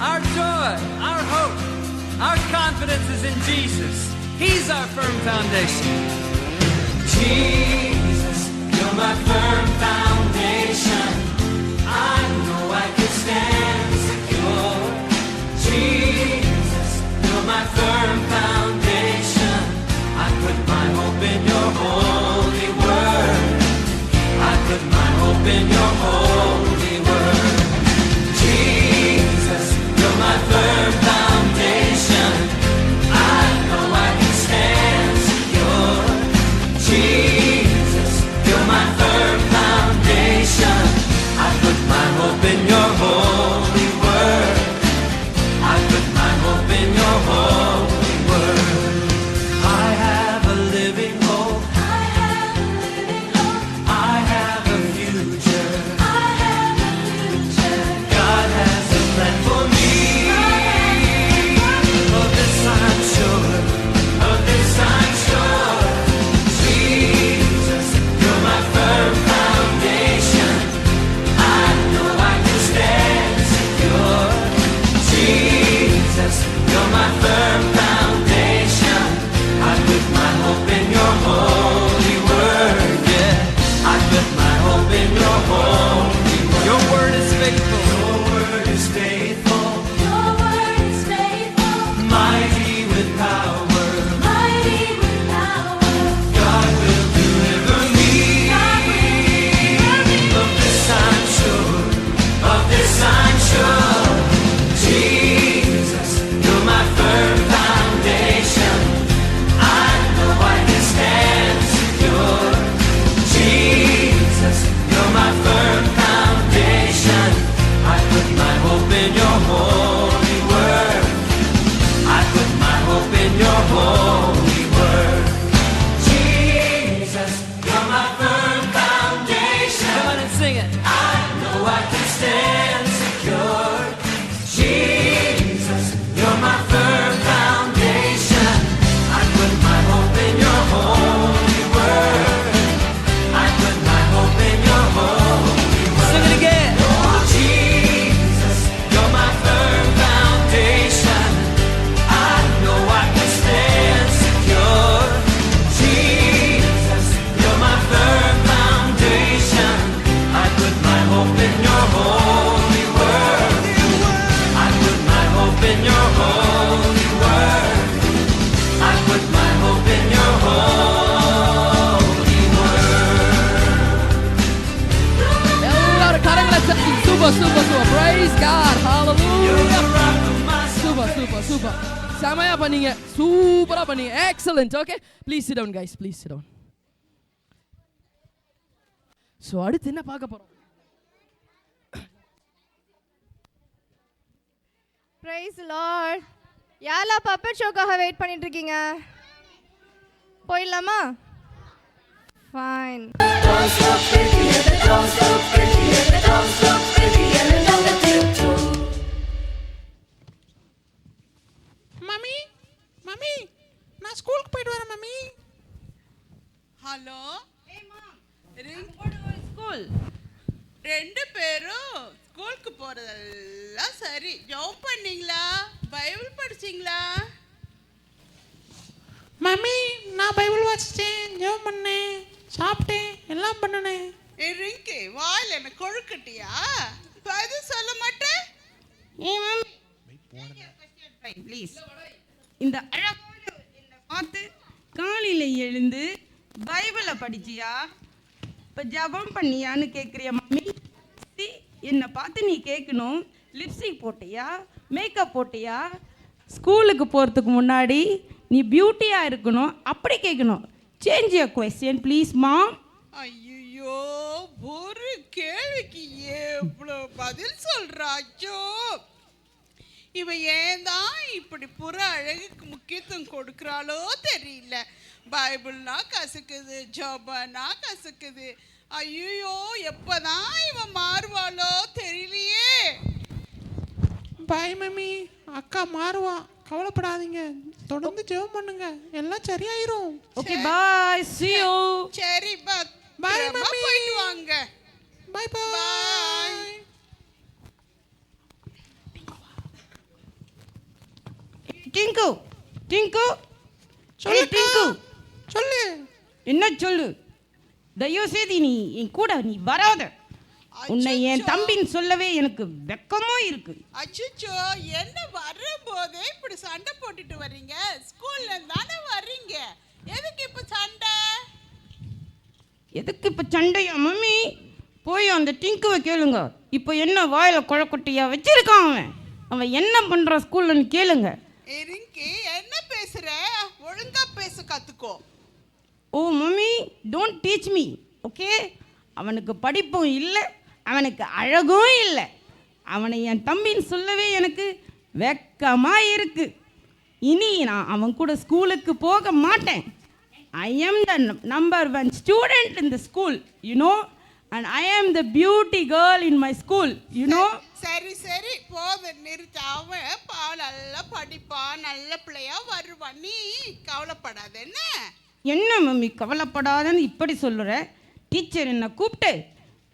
Our joy, our hope, our confidence is in Jesus. He's our firm foundation. Jesus, you're my firm foundation. I know I can stand secure. Jesus, you're my firm foundation. I put my hope in your holy word. I put my hope in your holy word. Jesus, you're my firm foundation. I know I can stand secure. Jesus, you're my firm foundation. I put my hope in your holy word. I put my hope in your holy word. I have a living hope. I have a living hope. I have a future. Super praise God You're hallelujah the rock of my super செமையா பண்ணீங்க சூப்பரா பண்ணீங்க excellent okay please sit down guys please sit down so அடுத்து என்ன பார்க்க போறோம் praise Lord யாரெல்லாம் puppet ஷோக்காக வெயிட் பண்ணிட்டு இருக்கீங்க போயிடலாமா ஃபைன் மம்மி நான் ஸ்கூலுக்கு போயிட்டு வரேன் மம்மி. ஹலோ ஸ்கூல் ரெண்டு பேரும் ஸ்கூலுக்கு போறதெல்லாம் சரி. ஜாப் பண்ணீங்களா? பைபிள் படிச்சீங்களா? மம்மி நான் பைபிள் வாசிச்சேன், ஜெபம் பண்ணேன், சாப்பிட்டேன், எல்லாம் பண்ணினேன். ரிங்கி வாயில் என்ன கொழுக்கட்டியா? பதில் சொல்ல மாட்டேன். ப்ளீஸ் இந்த அழகான என்னை பார்த்து காலையில் எழுந்து பைபிளை படிச்சியா இப்போ ஜபம் பண்ணியான்னு கேட்குறியா மம்மி? என்னை பார்த்து நீ கேட்கணும், லிப்ஸ்டிக் போட்டியா, மேக்கப் போட்டியா, ஸ்கூலுக்கு போகிறதுக்கு முன்னாடி நீ பியூட்டியாக இருக்கணும் அப்படி கேட்கணும். சேஞ்ச் யுவர் கொஸ்டின் ப்ளீஸ் மாம். ஐயோ ஒரு கேள்விக்கு எவ்வளோ பதில் சொல்றாச்சோ. இவ ஏன் தான் இப்படி புற அழகுக்கு முக்கியத்துவம் கொடுக்குறாளோ தெரியல. பைபிள்னா கசக்குது, ஜபனா கசக்குது. ஐயோ எப்பதான் இவன் மாறுவாளோ தெரியலையே. பாய் மம்மி, அக்கா மாறுவா, கவலைப்படாதீங்க, தொடர்ந்து ஜெபம் பண்ணுங்க, எல்லாம் சரியாயிரும். Okay bye, see you. சரி Bye, பத்திரமா mummy. போயிட்டு வாங்க. Bye bye. டிங்கு டிங்கு சொல்லு டிங்கு, சொல்லு. என்ன சொல்லு? தயவு செய்து நீ என் கூட நீ வராத. உன்னை என் தம்பின்னு சொல்லவே எனக்கு வெக்கமும் இருக்கு. அச்சோ என்ன வரும்போதே இப்படி சண்டை போட்டுட்டு வர்றீங்க? ஸ்கூல்ல தானே வர்றீங்க, எதுக்கு இப்ப சண்டை? எதுக்கு இப்போ சண்டையா மம்மி? போய் அந்த டிங்குவை கேளுங்க. இப்போ என்ன வாயில குழக்கொட்டையா வச்சிருக்கான் அவன். அவன் என்ன பண்ணுறான் ஸ்கூல்லன்னு கேளுங்க. ரிங்கி என்ன பேசுற? ஒழுங்கா பேச கத்துக்கோ. Oh mummy, don't teach me okay. அவனுக்கு படிப்பும் இல்லை, அவனுக்கு அழகும் இல்லை. அவனை என் தம்பின்னு சொல்லவே எனக்கு வெக்கமாக இருக்கு. இனி நான் அவன் கூட ஸ்கூலுக்கு போக மாட்டேன். I am the number 1 student in the school, you know, and I am the beauty girl in my school, you know. சரி சரி போத நிறுத்த. அவன் நல்லா படிப்பான், நல்ல பிள்ளையா வருவான், நீ கவலைப்படாத. என்ன மம்மி கவலைப்படாதன்னு இப்படி சொல்லுற? டீச்சர் என்னை கூப்பிட்டு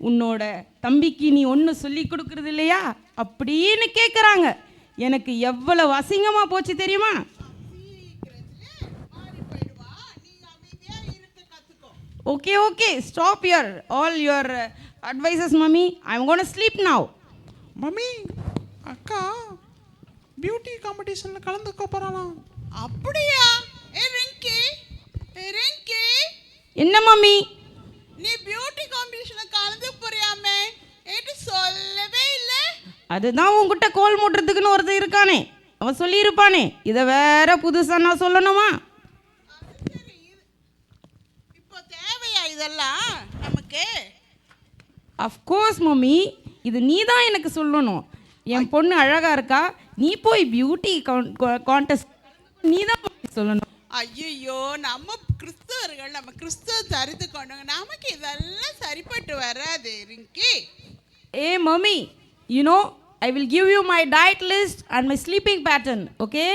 உன்னோட தம்பிக்கு நீ ஒன்றும் சொல்லி கொடுக்குறது இல்லையா அப்படின்னு கேட்குறாங்க. எனக்கு எவ்வளவு அசிங்கமாக போச்சு தெரியுமா? Okay, okay, stop your all your advices, mommy. I'm going to sleep now. Mummy, அக்கா பியூட்டி காம்படிஷன்ல கலந்துக்க போறாளாம். அப்படியா? ரிங்கி ரிங்கி, என்ன மம்மி? நீ பியூட்டி காம்படிஷன்ல கலந்து போறியாமே, என்கிட்ட சொல்லவே இல்லை. அதுதான் உங்ககிட்ட கோல் மூட்டுறதுக்குன்னு ஒருத்தர் இருக்கானே, அவன் சொல்லியிருப்பானே. இதை வேற புதுசாக நான் சொல்லணுமா? இப்போ தேவையா இதெல்லாம் நமக்கு? அஃப்கோர்ஸ் மம்மி, இது நீ தான் எனக்கு சொல்லணும். என் பொண்ணு அழகாக இருக்கா, நீ போய் பியூட்டி கான்டெஸ்ட் நீ தான் சொல்லணும். ஐயோ நம்ம கிறிஸ்தவர்கள், நம்ம கிறிஸ்துவ தரித்து கொண்டவங்க, நமக்கு இதெல்லாம் சரிப்பட்டு வராது ரிங்கி. ஏ mummy, you know I will give you my diet list and my sleeping pattern okay.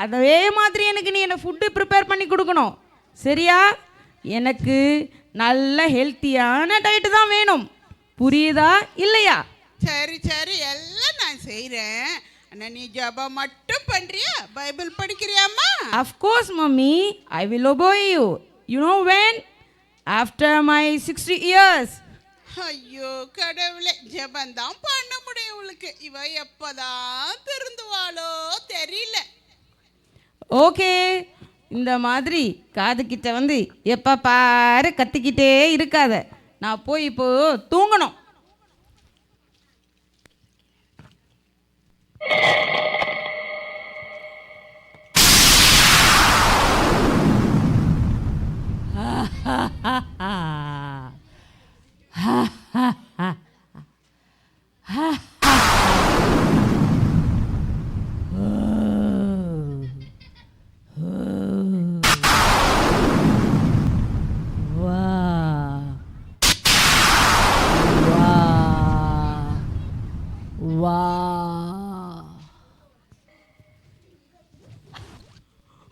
அதே மாதிரி எனக்கு நீ என்னை ஃபுட்டு ப்ரிப்பேர் பண்ணி கொடுக்கணும் சரியா? எனக்கு நல்ல ஹெல்த்தியான டயட்டு தான் வேணும், புரியுதா இல்லையா? சரி சரி எல்லாம் நான் செய்கிறேன். ஆனால் நீ ஜபம் மட்டும் பண்ணுறியா? பைபிள் படிக்கிறியாம்மா? Of course mummy, I will obey you. You know when? After my 60 years. ஐயோ கடவுளே, ஜபம் தான் பண்ண முடியும் உங்களுக்கு. இவ எப்போதான் திருந்துவாளோ தெரியல. ஓகே, இந்த மாதிரி காது கிட்ட வந்து எப்போ பாரு கத்திக்கிட்டே இருக்காத. நான் போய் இப்போ தூங்கணும்.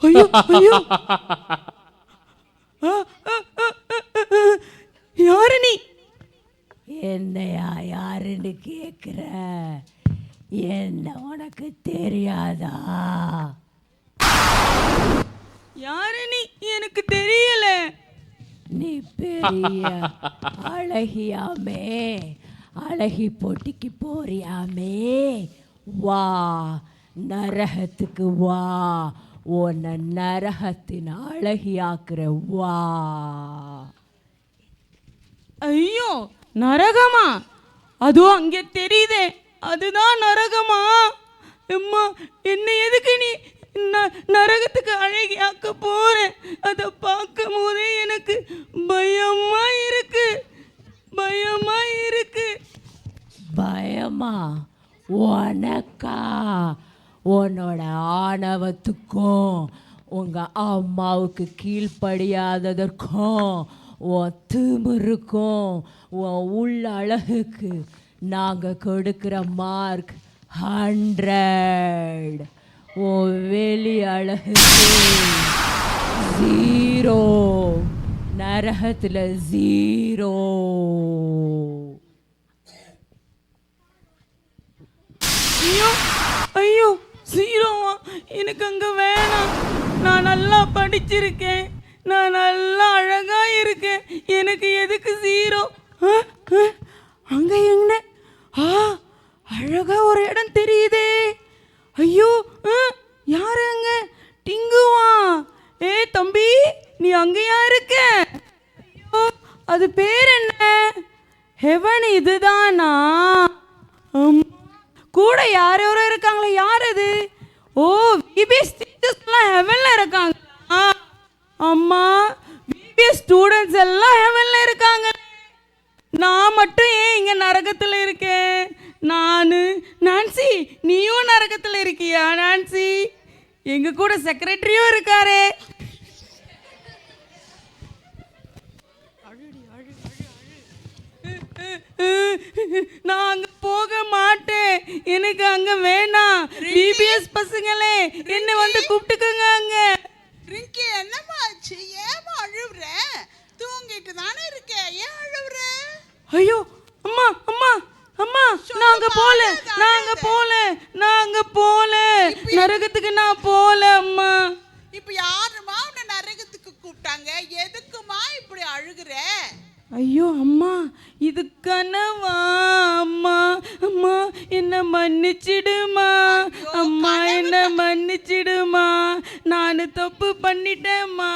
ஐயோ ஐயோ யாரு நீ? என்னையா யாருன்னு கேக்குற? என்ன உனக்கு தெரியாதா? யாரு நீ? எனக்கு தெரியல. நீ பெரிய அழகியாமே, அழகி போட்டிக்கு போறியாமே, வா நரகத்துக்கு வா, உன்னை நரகத்தின் அழகியாக்குற வா. ஐயோ நரகமா? அதுவும் அங்கே தெரியுதே, அதுதான் நரகமா? அம்மா என்ன எதுக்கு நீ நரகத்துக்கு அழகியாக்க போற? அதை பார்க்கும் போதே எனக்கு பயமா இருக்கு, பயமா இருக்கு. பயமா? உனக்கா? உன்னோட ஆணவத்துக்கும் உங்க அம்மாவுக்கு கீழ்ப்படியாததற்கும் உன் திமிருக்கும் உன் உள்ள அழகுக்கு நாங்கள் கொடுக்குற மார்க் 100. உன் வெளி அழகுக்கு 0, நரகத்தில் 0. ஐயோ ஐயோ 0வா? எனக்கு அங்க வேணாம். நான் நல்லா படிச்சிருக்கேன், நான் நல்லா அழகா இருக்கேன், எனக்கு எதுக்கு 0? அங்க என்ன அழகா ஒரு இடம் தெரியுதே. ஐயோ யாரு அங்க? டிங்குவா? ஏ தம்பி, நீ அங்கேயா இருக்க? ஐயோ அது பேர் என்ன? ஹெவன் இதுதானா? கூட யார் யாரோ இருக்காங்களே, யார் அது? ஓ விபிஎஸ் டீச்சர்ஸ்லாம் ஹெவன்ல இருக்காங்க. அம்மா விபிஎஸ் ஸ்டூடெண்ட்ஸ் எல்லாம் ஹெவன்ல இருக்காங்க. நான் மட்டும் ஏன் இங்க நரகத்துல இருக்கேன்? நான்சி நீயும் நரகத்துல இருக்கியா? நான்சி எங்க கூட செக்ரட்டரியும் இருக்காரே. நான் அங்க போக மாட்டேன், எனக்கு அங்க வேணாம். பிபிஎஸ் பசங்களே என்ன வந்து கூப்பிட்டுக்கங்க அங்க. ரிங்கி என்னம்மா ஆச்சு? ஏமா அழுவுற? தூங்கிட்டு தானே இருக்க, ஏன் அழுவுற? ஐயோ அம்மா அம்மா அம்மா, நாங்க போல நரகத்துக்கு நான் போல அம்மா. இப்ப யாருமா உன்னை நரகத்துக்கு கூப்பிட்டாங்க? எதுக்குமா இப்படி அழுகுற? ஐயோ அம்மா, இது கனவா அம்மா? அம்மா என்ன மன்னிச்சிடுமா அம்மா, என்ன மன்னிச்சிடுமா, நான் தப்பு பண்ணிட்டேம்மா.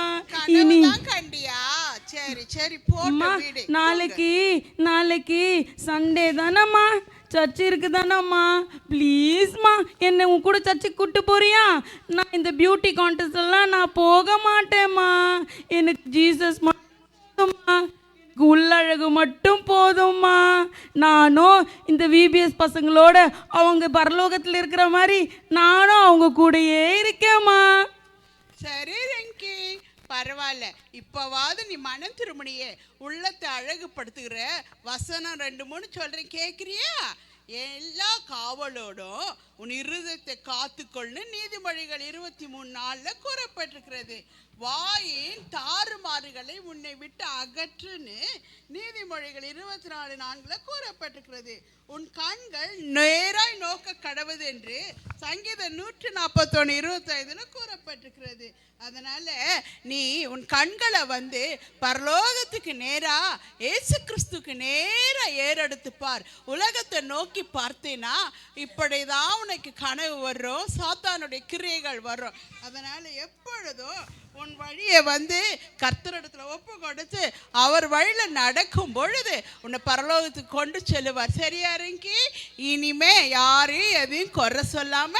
இனி கண்டியா? சரி சரி அம்மா, போடு. நாளைக்கு சண்டே தானம்மா, சர்ச் இருக்குதானம்மா? ப்ளீஸ்மா என்னை உன் கூட சர்ச்சுக்கு கூப்பிட்டு போறியா? நான் இந்த பியூட்டி கான்டெஸ்ட் எல்லாம் நான் போக மாட்டேம்மா. எனக்கு ஜீசஸ் மட்டும்மா, உள்ளழகு மட்டும் போதும்மா. நானும் இந்த விபிஎஸ் பசங்களோட அவங்க பரலோகத்தில் இருக்கிற மாதிரி நானும் அவங்க கூடயே இருக்கேம்மா. சரி ரிங்கி, பரவாயில்ல. இப்பவாவது நீ மனம் திருமணியே, உள்ளத்தை அழகுபடுத்துகிற வசனம் 2-3 சொல்றேன், கேட்குறியா? எல்லா காவலோடும் உன் இருதயத்தை காத்துக்கொள்ளு நீதிமொழிகள் 23:4 கூறப்பட்டிருக்கிறது. வாயின் தாறுமாறுகளை உன்னை விட்டு அகற்றுன்னு நீதிமொழிகள் 24:4 கூறப்பட்டிருக்கிறது. உன் கண்கள் நேராய் நோக்க கடவுது என்று சங்கீதம் 141:25 கூறப்பட்டிருக்கிறது. அதனால நீ உன் கண்களை வந்து பரலோகத்துக்கு நேரா, ஏசு கிறிஸ்துக்கு நேரா ஏறெடுத்து பார். உலகத்தை நோக்கி பார்த்தேன்னா இப்படிதான் உனக்கு கனவு வரும், சாத்தானுடைய கிரியைகள் வரும். அதனால எப்பொழுதும் உன் வழியை வந்து கர்த்தரிடத்துல ஒப்பு கொடுத்து அவர் வழியில நடக்கும் பொழுது உன்னை பரலோகத்துக்கு கொண்டு செல்லுவார். சரியா ரிங்கி? இனிமே யாரையும் எதையும் குறை சொல்லாம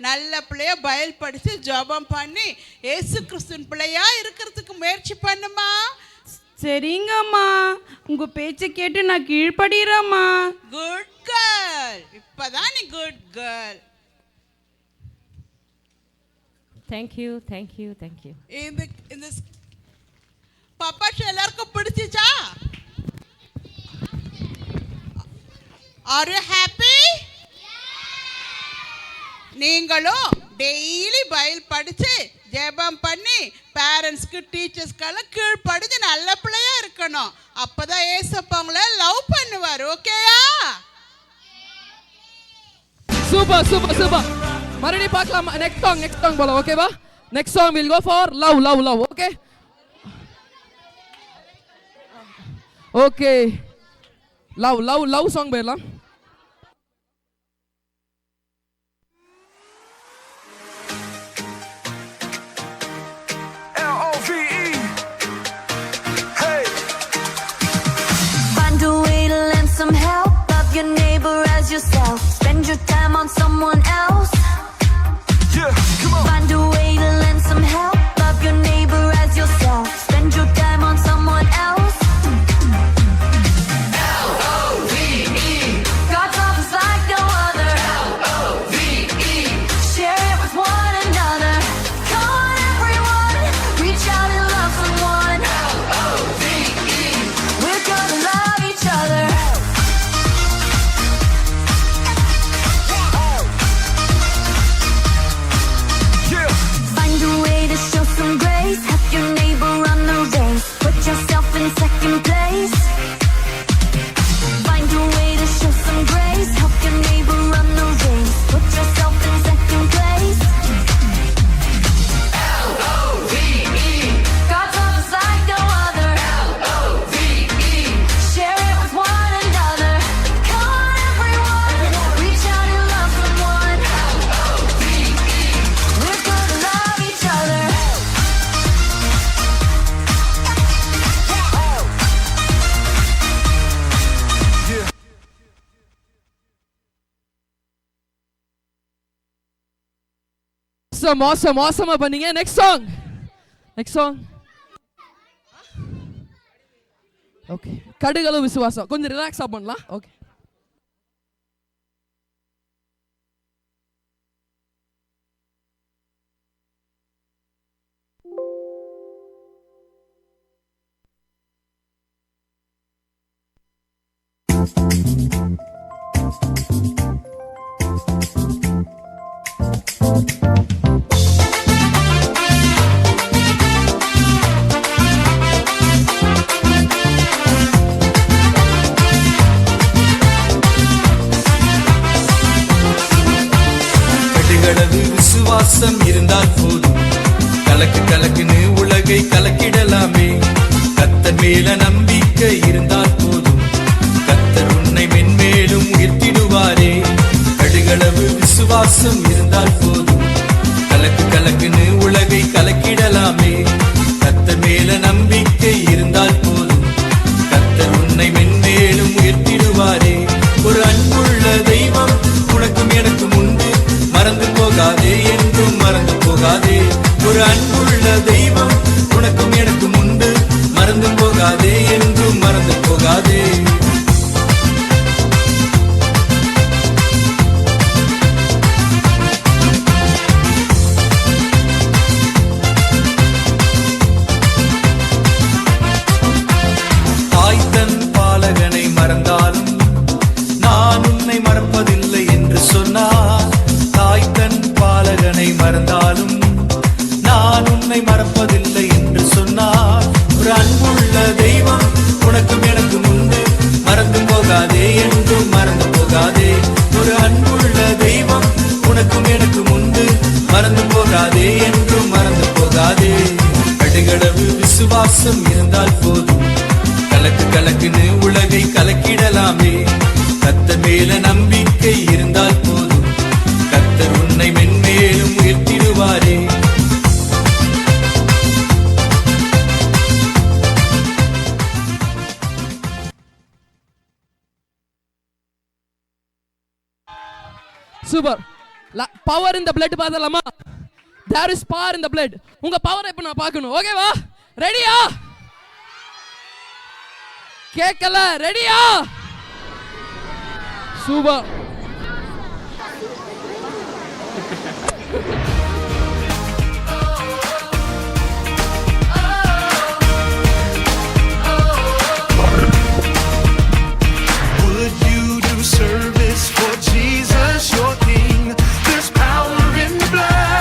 நல்ல பிள்ளைய பயல்படுத்தி ஜெபம் பண்ணி ஏசு கிறிஸ்துவின் பிள்ளையா இருக்கிறதுக்கு முயற்சி பண்ணுமா. சரிங்கம்மா, உங்க பேச்சை கேட்டு நான் கீழ்படுறேம்மா. குட் கேர்ள், இப்பதான் நீ குட் கேர்ள். தேங்க்யூ. இந்த பாப்பா ஷோ எல்லாருக்கும் பிடிச்சிச்சா? Are you happy? நீங்களும் டெய்லி பைபிள் படித்து ஜெபம் பண்ணி பேரண்ட்ஸ்க்கு டீச்சர்ஸ்க்கெல்லாம் கீழ்ப்படிஞ்சு நல்ல பிள்ளையா இருக்கணும். அப்போதான் ஏசப்பா உங்களை லவ் பண்ணுவார். ஓகேயா? Super super super. மறுபடியும் பார்க்கலாம். நெக்ஸ்ட் சாங் போலாம். ஓகேவா? Next song will go for love love love. Okay okay, love love love song போயிடலாம். Find a way to lend some help. Love your neighbor as yourself. Spend your time on someone else. Yeah, come on. Find a way to lend some help. Love your neighbor as yourself. Spend your time on someone else. L-O-V-E. God's love is like no other. L-O-V-E. Share it with one another. Come on, everyone. Reach out and love someone. L-O-V-E. We're gonna love each other. Find a way to show some grace. Help your neighbor run the race. Put yourself in second place. Find a way to show some grace. Help your neighbor run the race. Put yourself in second place. L-O-V-E. God's love is like no other. L-O-V-E. Share it with one another. Come on, everyone. Reach out and love someone. L-O-V-E. We're gonna love each other. awesome பண்ணீங்க. Next song okay, கடுகளவு விசுவாசம். கொஞ்சம் ரிலாக்ஸா பண்ணலாம். Okay கடுகளவு விசுவாசம் இருந்தால் போதும், கலக்கு கலக்குன்னு உலகை கலக்கிடலாமே. கர்த்தர் மேல நம்பிக்கை இருந்தால் போதும், கர்த்தர் உன்னை மென்மேலும் உயர்த்திடுவாரே. கடுகளவு விசுவாசம் இருந்தால் போதும், கலக்கு கலக்குன்னு உலகை கலக்கிடலாமே. கர்த்தர் மேல நம்பிக்கை இருந்தால் போதும், கர்த்தர் உன்னை மென்மேலும் உயர்த்திடுவாரே. ஒரு அன்புள்ள தெய்வம் உனக்கும் எனக்கும் உண்டு, மறந்து போகாதே, என்றும் மறந்து போகாதே. ஒரு அன்புள்ள தெய்வம் உனக்கும் எனக்கும் உண்டு, மறந்து போகாதே, என்றும் மறந்து போகாதே. தாய் தன் பாலகனை மறந்தாலும் நான் உன்னை மறப்பதில்லை என்று சொன்னார். தாய் தன் பாலகனை மறந்தாலும் நான் உன்னை மறப்பதில்லை என்று சொன்னார். ஒரு அன்புள்ள தெய்வம் உனக்கும் எனக்கும் உண்டு, மறந்து போகாதே, என்றும் மறந்து போகாதே. ஒரு அன்புள்ள தெய்வம் உனக்கும் எனக்கும் உண்டு, மறந்து போகாதே, என்றும் மறந்து போகாதே. கடுகளவு விசுவாசம் இருந்தால் போதும், கலக்கு கலக்குன்னு உலகை கலக்கிடலாமே. கர்த்தர் மேல நம்பிக்கை இருந்தால் போதும், கர்த்தர் உன்னை மென்மேலும் உயர்த்திடுவாரே. Super. Power in the blood பார்த்தலாமா? There is power in the blood. உங்க பவரை இப்ப நான் பார்க்கணும். ஓகேவா? ரெடியா? கேட்கல? ரெடியா? Super. Would you do service for Jesus, your King? There's power in the blood.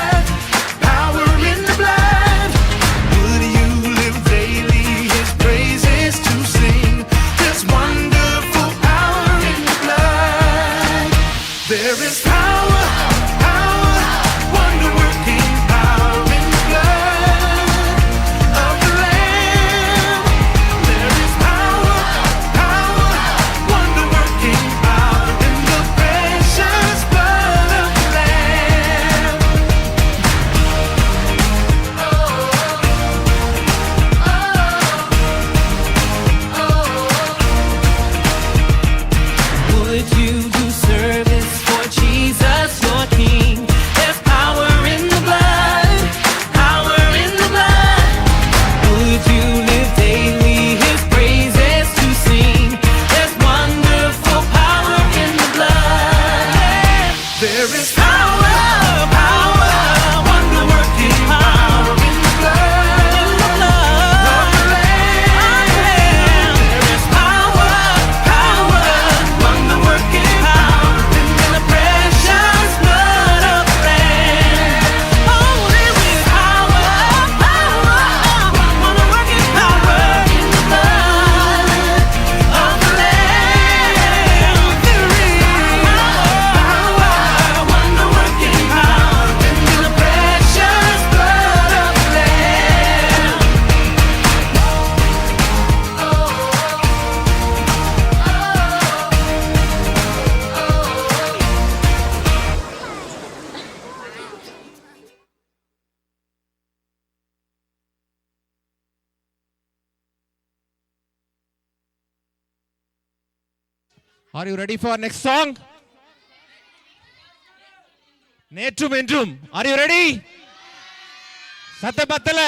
Are you ready for next song? நேற்றும் என்றும். Are you ready? சத்த பத்தல.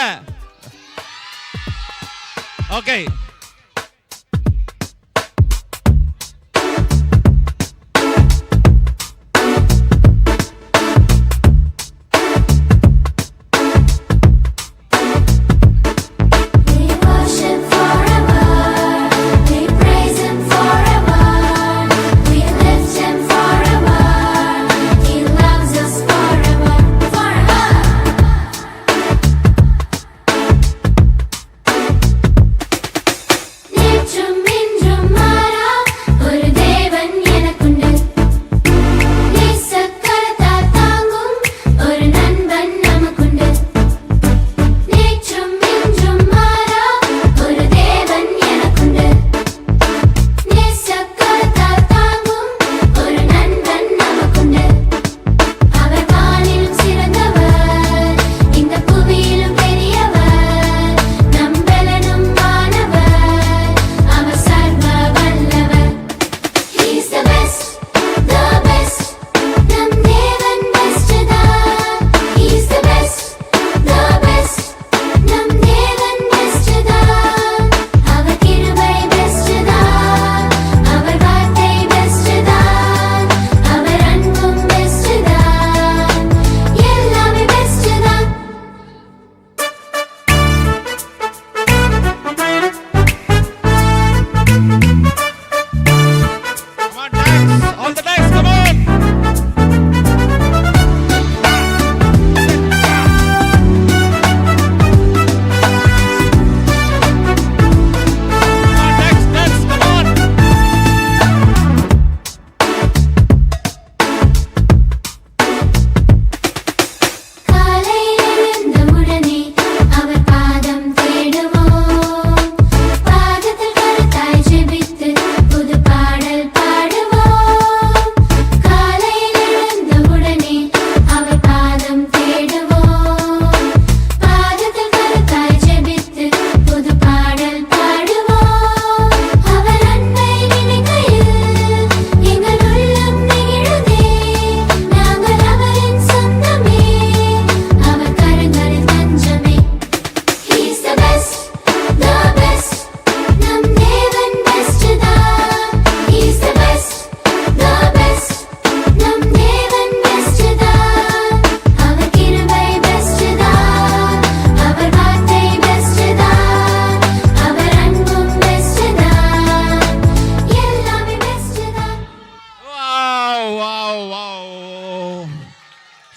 Okay.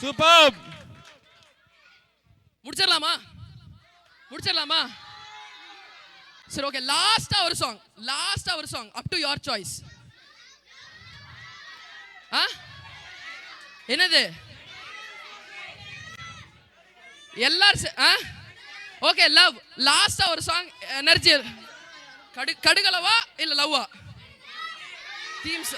Superb. முடிச்சிடலாமா சரி ஓகே லாஸ்டா ஒரு song up to your choice என்னது எல்லாரும் okay love லாஸ்டா ஒரு சாங் எனர்ஜி கடுகளவா இல்ல லவ்வா தீம்ஸ்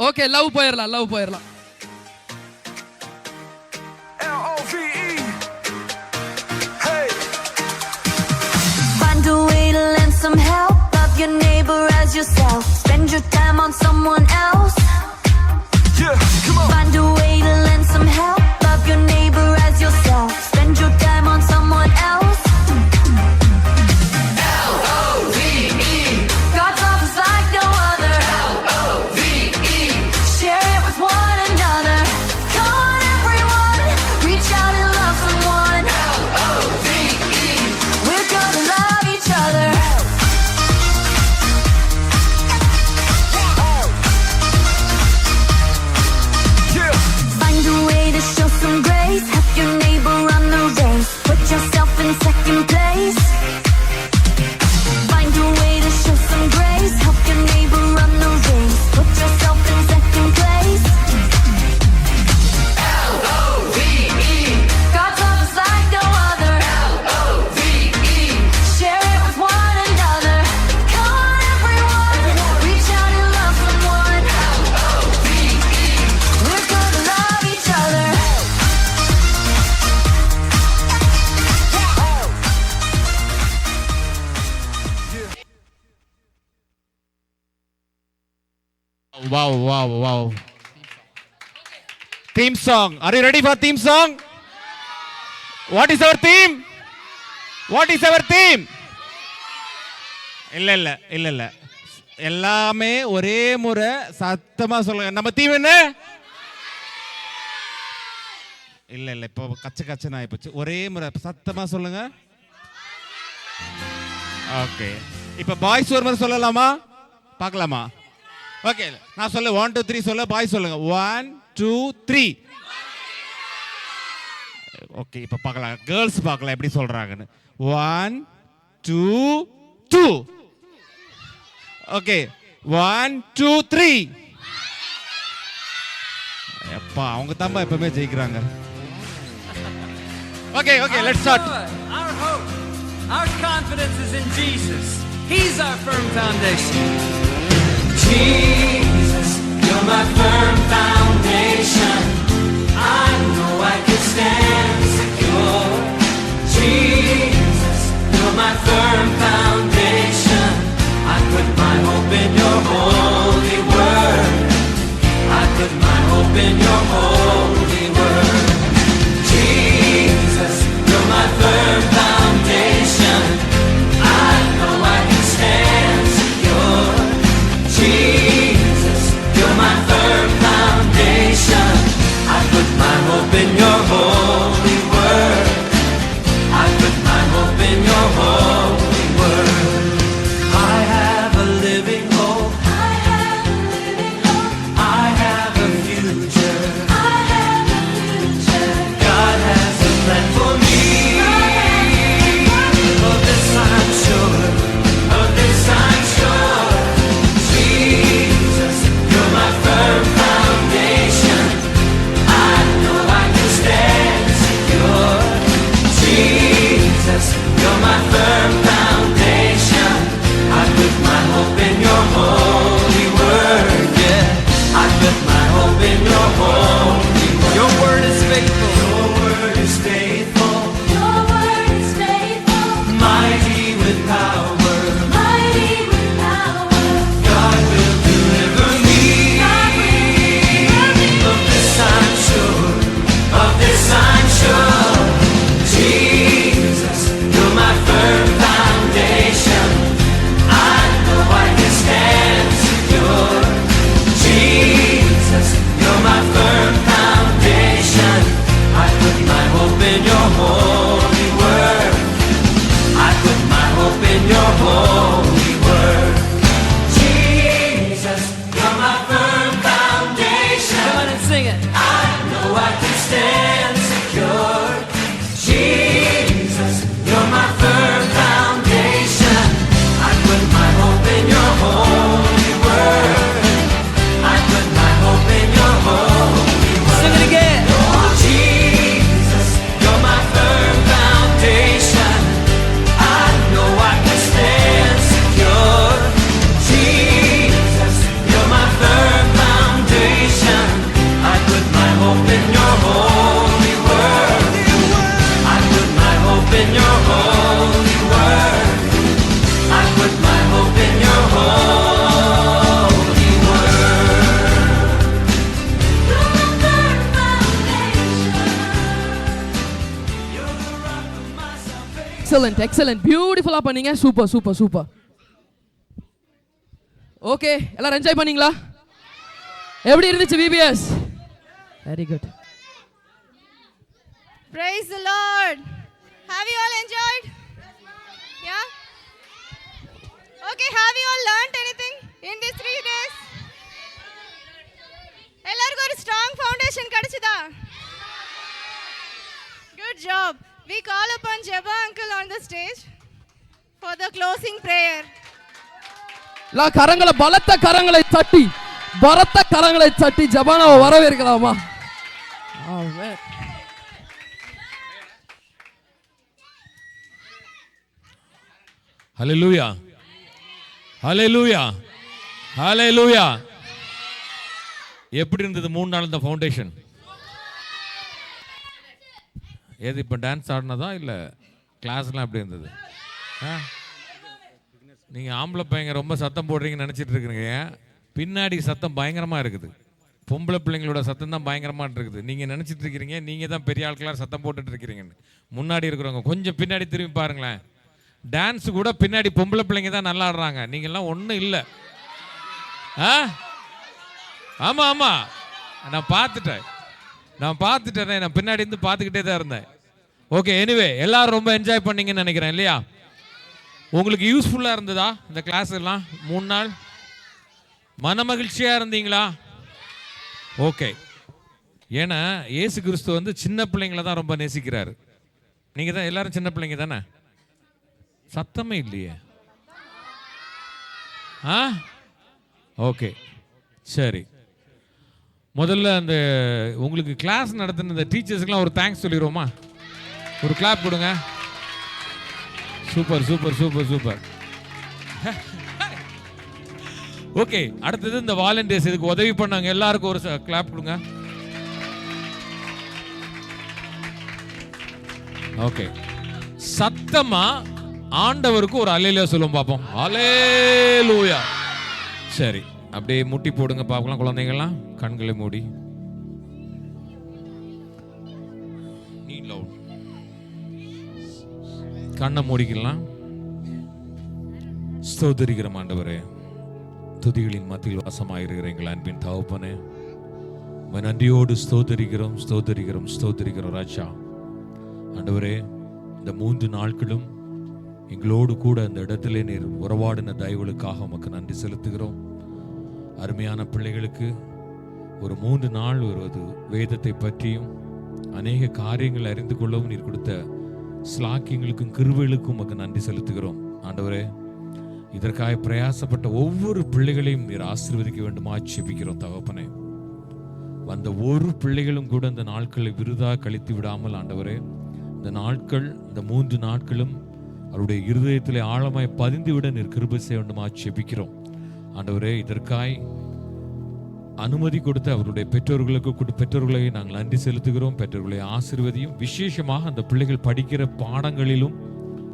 ஓகே லவ் போயிடலாம் Find a way to lend some help. Love your neighbor as yourself. Spend your time on someone else. Yeah, come on. Find a way to lend some help. Love your neighbor as yourself. Spend your time on someone else. L-O-V-E. God's love is like no other. L-O-V-E. Share it with one another. Come on, everyone. Reach out and love someone. L-O-V-E. We're gonna love each other. Find a way to show some grace. Help your neighbor run the race. Put yourself in second place. Find a way to show some grace. Help your neighbor run the race. Put yourself in second place. L-O-V-E. God's love is like no other. L-O-V-E. Share it with one another. Come on, everyone. Reach out and love someone. L-O-V-E. We're gonna love each other. wow. Theme song. Are you ready for theme song? What is our theme? இல்ல எல்லாமே ஒரே முறை சத்தமா சொல்லுங்க. நம்ம theme என்ன? இல்ல இப்போ கச்ச நான் இப்போ ஒரே முறை சத்தமா சொல்லுங்க. ஓகே, இப்போ பாய்ஸ் ஒரு முறை சொல்லலாமா? பார்க்கலாமா? ஓகே, நான் சொல்ல 1 2 3 சொல்ல, பாய்ஸ் சொல்லுங்க 1 2 3. ஓகே, இப்போ பார்க்கலாம், கேர்ள்ஸ் பார்க்கலாம் எப்படி சொல்றாங்கன்னு. 1 2 2. ஓகே, 1 2 3. அப்பா அவங்க தாம்பா எப்பவுமே ஜெயிக்கிறாங்க. Okay, let's start. Our hope, our confidence is in Jesus. He's our firm foundation. Jesus, you're my firm foundation. I know I can stand secure. Jesus, you're my firm foundation. I put my hope in your holy word. I put my hope in your holy word. Jesus, you're my firm foundation. I know I can stand secure. Jesus, you're my firm foundation. I put my hope in your holy word. I put my hope in your holy word. I have a living hope. I have a living hope. I have a future. I have a future. God has a plan for me. Of this I'm sure. Of this I'm sure. Jesus, you're my firm foundation. I know I can stand secure. Jesus, you're my firm foundation. I put my hope in your holy word. Yeah, I put my hope in your holy word. Your word is faithful. Your word is faithful. Your word is faithful. Mighty with power. Mighty with power. God will deliver me. God will deliver me. Of this I'm sure. Of this I'm sure. Jesus, you're my firm foundation. I know I can stand secure. Jesus, you're my firm foundation. I put my hope in your holy word. I put my hope in your holy word. Jesus, you're my firm foundation. Come on and sing it. I know I can stand secure. Jesus, you're my firm foundation. I put my hope in your holy word. I put my hope in your holy word. Sing it again. Oh, Jesus, you're my firm foundation. I know I can stand secure. Jesus, you're my firm foundation. I put my hope in your holy word. I put my hope in your holy word. I put my hope in your holy word. You're my firm foundation. You're the rock of my salvation. Excellent பியூட்டிஃபுல்லா பண்ணீங்க. Super. Okay, எல்லாரும் enjoy பண்ணீங்களா? எப்படி இருந்துச்சு VBS? Very good. Praise the Lord. Have you all enjoyed? Yeah? Okay, have you all learned anything in these 3 days? எல்லாருக்கும் ஒரு strong foundation கிடைச்சதா? Good job. We call upon Jeba uncle on the stage for the closing prayer. பலத்த கரங்களை தட்டி ஜபானாவை வரவேற்கலாமா? ஆமென். ஹalleluya, ஹalleluya, ஹalleluya. எப்படி இருந்தது 3 நாள் இந்த ஃபவுண்டேஷன்? ஏது இப்போ டான்ஸ் ஆடினதா இல்லை கிளாஸ்லாம் எப்படி இருந்தது? நீங்கள் ஆம்பளை பையங்க ரொம்ப சத்தம் போடுறீங்கன்னு நினச்சிட்டு இருக்கிறீங்க. பின்னாடி சத்தம் பயங்கரமாக இருக்குது. பொம்பளை பிள்ளைங்களோட சத்தம் தான் பயங்கரமாக இருக்குது. நீங்கள் நினச்சிட்டு இருக்கிறீங்க நீங்கள் தான் பெரிய ஆட்களாக சத்தம் போட்டுட்டு இருக்கிறீங்கன்னு. முன்னாடி இருக்கிறவங்க கொஞ்சம் பின்னாடி திரும்பி பாருங்களேன். டான்ஸு கூட பின்னாடி பொம்பளை பிள்ளைங்க தான் நல்லா ஆடுறாங்க. நீங்கள்லாம் ஒன்றும் இல்லை. ஆமாம் ஆமாம், நான் பார்த்துட்டேன். நான் பின்னாடி இருந்து பார்த்துக்கிட்டே தான் இருந்தேன். ஓகே, எனிவே எல்லாரும் ரொம்ப என்ஜாய் பண்ணீங்கன்னு நினைக்கிறேன் இல்லையா? உங்களுக்கு யூஸ்ஃபுல்லாக இருந்ததா இந்த கிளாஸ் எல்லாம்? 3 நாள் மன மகிழ்ச்சியாக இருந்தீங்களா? ஓகே, ஏன்னா இயேசு கிறிஸ்து வந்து சின்ன பிள்ளைங்களை தான் ரொம்ப நேசிக்கிறாரு. நீங்கள் தான் எல்லாரும் சின்ன பிள்ளைங்க தானே? சத்தமே இல்லையே. ஓகே சரி, முதல்ல அந்த உங்களுக்கு கிளாஸ் நடத்தின இந்த டீச்சர்ஸுக்கெல்லாம் ஒரு தேங்க்ஸ் சொல்லிடுவோமா? ஒரு கிளாப் கொடுங்க. Super super super super. Okay, அடுத்தது இந்த வாலண்டியர்ஸ் இதுக்கு உதவி பண்ணாங்க எல்லாருக்கும் ஒரு கிளாப் கொடுங்க. ஓகே, சத்தமா ஆண்டவருக்கு ஒரு அல்லேலூயா சொல்லுவோம் பார்ப்போம். அல்லேலூயா. சரி, அப்படியே முட்டி போடுங்க பார்க்கலாம். குழந்தைங்களாம் கண்களை மூடி. கண்ணை மூடிக்கலாம். ஸ்தோத்திரிக்கிறோம் ஆண்டவரே, துதிகளின் மத்தியில் வாசமாயிருக்கிற எங்கள் அன்பின் தகப்பனே, நன்றியோடு ஸ்தோத்திரிக்கிறோம் ஸ்தோத்திரிக்கிறோம் ஸ்தோத்திரிக்கிறோம் ராஜா. ஆண்டவரே, இந்த 3 நாட்களும் எங்களோடு கூட இந்த இடத்துல நீர் உறவாடின தயவுகளுக்காக உமக்கு நன்றி செலுத்துகிறோம். அருமையான பிள்ளைகளுக்கு ஒரு 3 நாள் ஒரு வேதத்தை பற்றியும் அநேக காரியங்கள் அறிந்து கொள்ளவும் நீர் கொடுத்த ஸ்லாக்கியங்களுக்கும் கிருபைகளுக்கும் உமக்கு நன்றி செலுத்துகிறோம். ஆண்டவரே, இதற்காக பிரயாசப்பட்ட ஒவ்வொரு பிள்ளைகளையும் நீர் ஆசீர்வதிக்க வேண்டுமா ஜெபிக்கிறோம் தகப்பனே. வந்த ஒரு பிள்ளைகளும் கூட இந்த நாட்களை விருதாக கழித்து விடாமல் ஆண்டவரே, இந்த நாட்கள் இந்த 3 நாட்களும் அவருடைய இருதயத்திலே ஆழமாய் பதிந்து விட நீர் கிருபை செய்ய வேண்டுமா ஜெபிக்கிறோம். ஆண்டவரே, இதற்காய் அனுமதி கொடுத்த அவருடைய பெற்றோர்களை நாங்கள் நன்றி செலுத்துகிறோம். பெற்றோர்களை ஆசீர்வதியும். விசேஷமாக அந்த பிள்ளைகள் படிக்கிற பாடங்களிலும்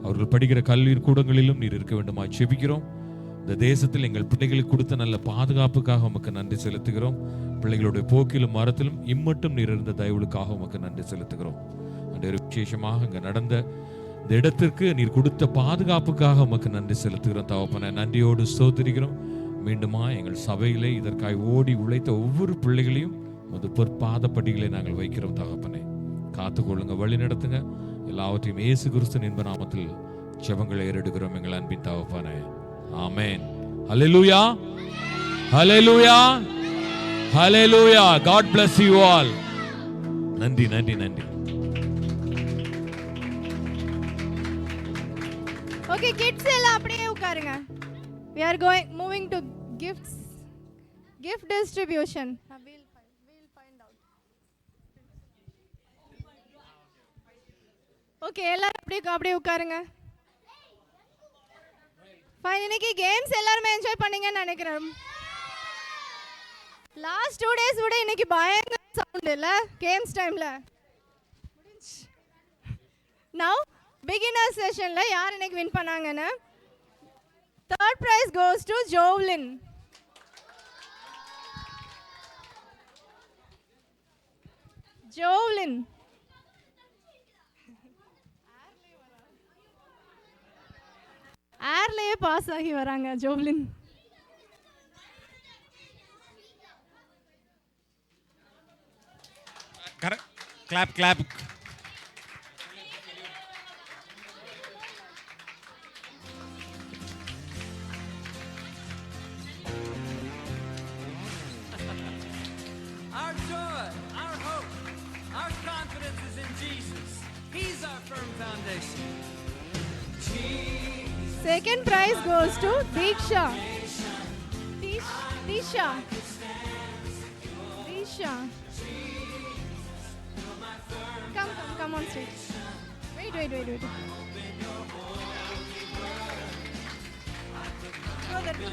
அவர்கள் படிக்கிற கல்வி கூடங்களிலும் நீர் இருக்க வேண்டுமா ஜெபிக்கிறோம். இந்த தேசத்தில் எங்கள் பிள்ளைகளுக்கு கொடுத்த நல்ல பாதுகாப்புக்காக உமக்கு நன்றி செலுத்துகிறோம். பிள்ளைகளுடைய போக்கிலும் மரத்திலும் இம்மட்டும் நீர் இருந்த தயவுகளுக்காக உமக்கு நன்றி செலுத்துகிறோம். விசேஷமாக இங்கே நடந்த இந்த இடத்திற்கு நீர் கொடுத்த பாதுகாப்புக்காக உமக்கு நன்றி செலுத்துகிறோம் தகப்பனே. நன்றியோடு ஸ்தோத்திரிக்கிறோம். மீண்டுமா எங்கள் சபையிலே இதற்காய் ஓடி உழைத்த ஒவ்வொரு பிள்ளைகளையும் ஒரு பொற்பாதப்படிகளை நாங்கள் வைக்கிறோம் தகப்பனே. காத்துக்கொள்ளுங்க, வழி நடத்துங்க. எல்லாவற்றையும் இயேசு கிறிஸ்துவின் இன்ப நாமத்தில் ஜெபங்களை ஏறெடுக்கிறோம் எங்கள் அன்பின் தகப்பனே. ஆமென். ஹல்லேலூயா, ஹல்லேலூயா, ஹல்லேலூயா. God bless you all. நன்றி நன்றி நன்றி. Okay, kids எல்லாம் அப்படியே உட்காருங்க. We are moving to gift distribution. We'll find out. Okay, எல்லாரும் அப்படியே உட்காருங்க. Fine, இன்னைக்கு கேம்ஸ் எல்லாரும் என்ஜாய் பண்ணீங்கன்னு நினைக்கிறேன். லாஸ்ட் 2 days விட இன்னைக்கு பயங்கர சவுண்ட் இல்ல கேம்ஸ் டைம்ல. Now beginner sessionல யார் இன்னைக்கு வின் பண்ணாங்கன்னு? Third prize goes to Jovlin. Jovlin. ஏர்லயே பாஸ் ஆகி வராங்க ஜோவ்லின். Clap, clap. Our joy, our hope, our confidence is in Jesus. He's our firm foundation. Second prize goes to Diksha. Disha. Come on stage. Wait. Go there.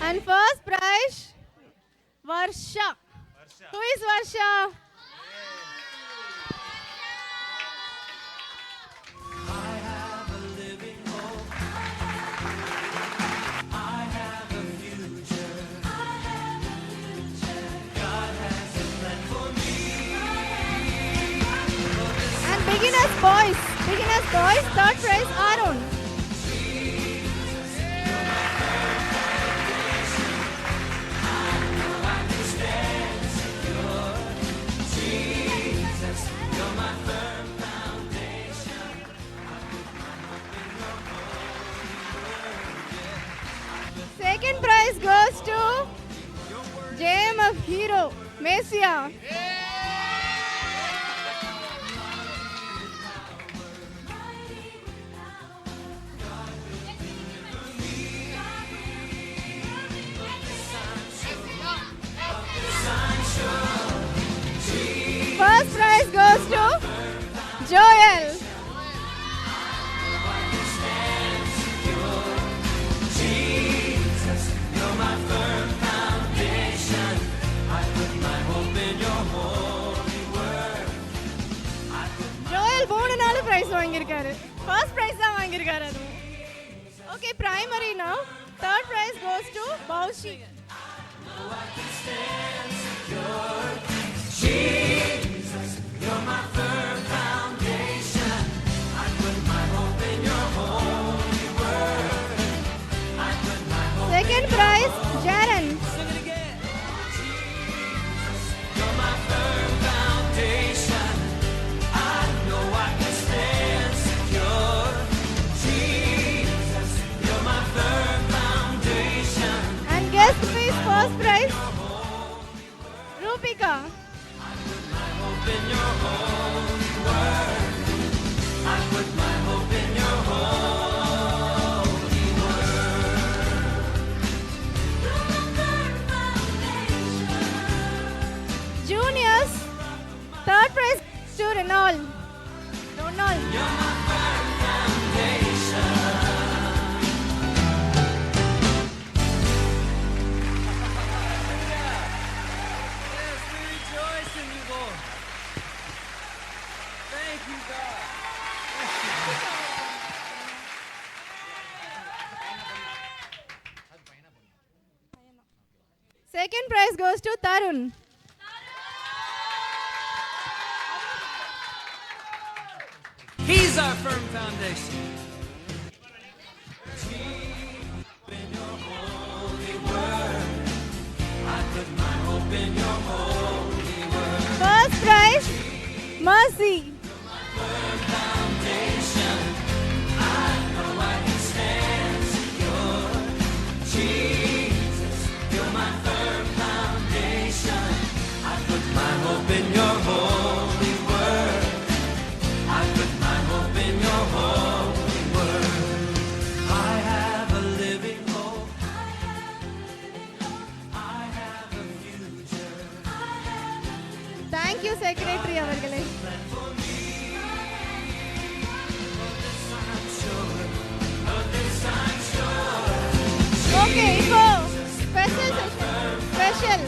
And first prize Varsha. Who is Varsha? And beginners boys, third prize Arun. Second prize goes to JMF Hero, Messiah. First prize goes to Joel. Joel 3-4 prize வாங்கியிருக்காரு. First prize தான் வாங்கியிருக்காரு அது. Okay, primary now. Third prize goes to Baushi. Second prize, Jaron. And guest please, first prize, Rupika. Juniors, third prize to Ronald. Second prize goes to Tarun. He's our firm foundation. First prize, Mercy. Thank you, Secretary அவர்களே. Okay, இப்போ special.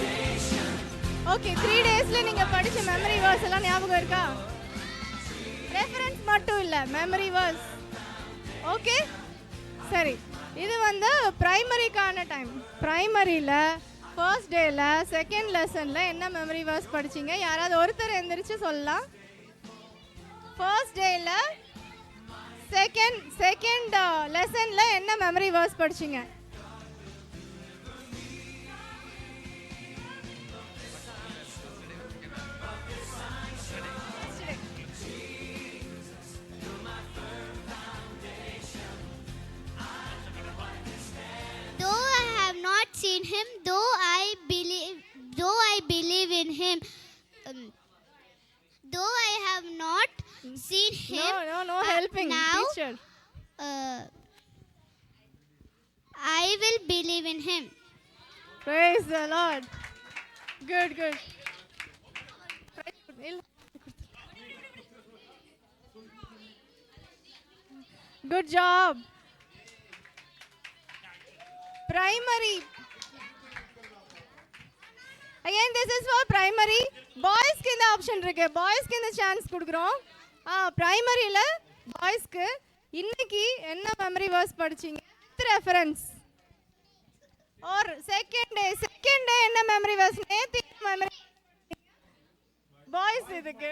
Okay, 3 daysல நீங்க படிச்ச memory verse எல்லாம் ஞாபகம் இருக்கா? Reference மட்டும் இல்ல, memory verse. Okay? சரி. இது வந்து பிரைமரிக்கான டைம். பிரைமரியில ஃபர்ஸ்ட் டேல செகண்ட் லெசன்ல என்ன மெமரி வேர்ஸ் படிச்சீங்க? யாராவது ஒருத்தர் எந்திரிச்சு சொல்லலாம். ஃபர்ஸ்ட் டேல செகண்ட் லெசன்ல என்ன மெமரி வேர்ஸ் படிச்சீங்க? Though I have not seen him, though I believe in him, though I have not seen him. No helping, now, teacher. I will believe in him. Praise the Lord. Good. Good job. Again, this is for primary. பாய்ஸ்க்கு இந்த option இருக்கு. பாய்ஸ்க்கு இந்த chance கொடுக்குறோம். பிரைமரியில பாய்ஸ்க்கு இன்னைக்கு என்ன memory verse படிச்சீங்க? With reference. Or second day என்ன memory verse? நேத்து மெமரி பாய்ஸ் இதுக்கு.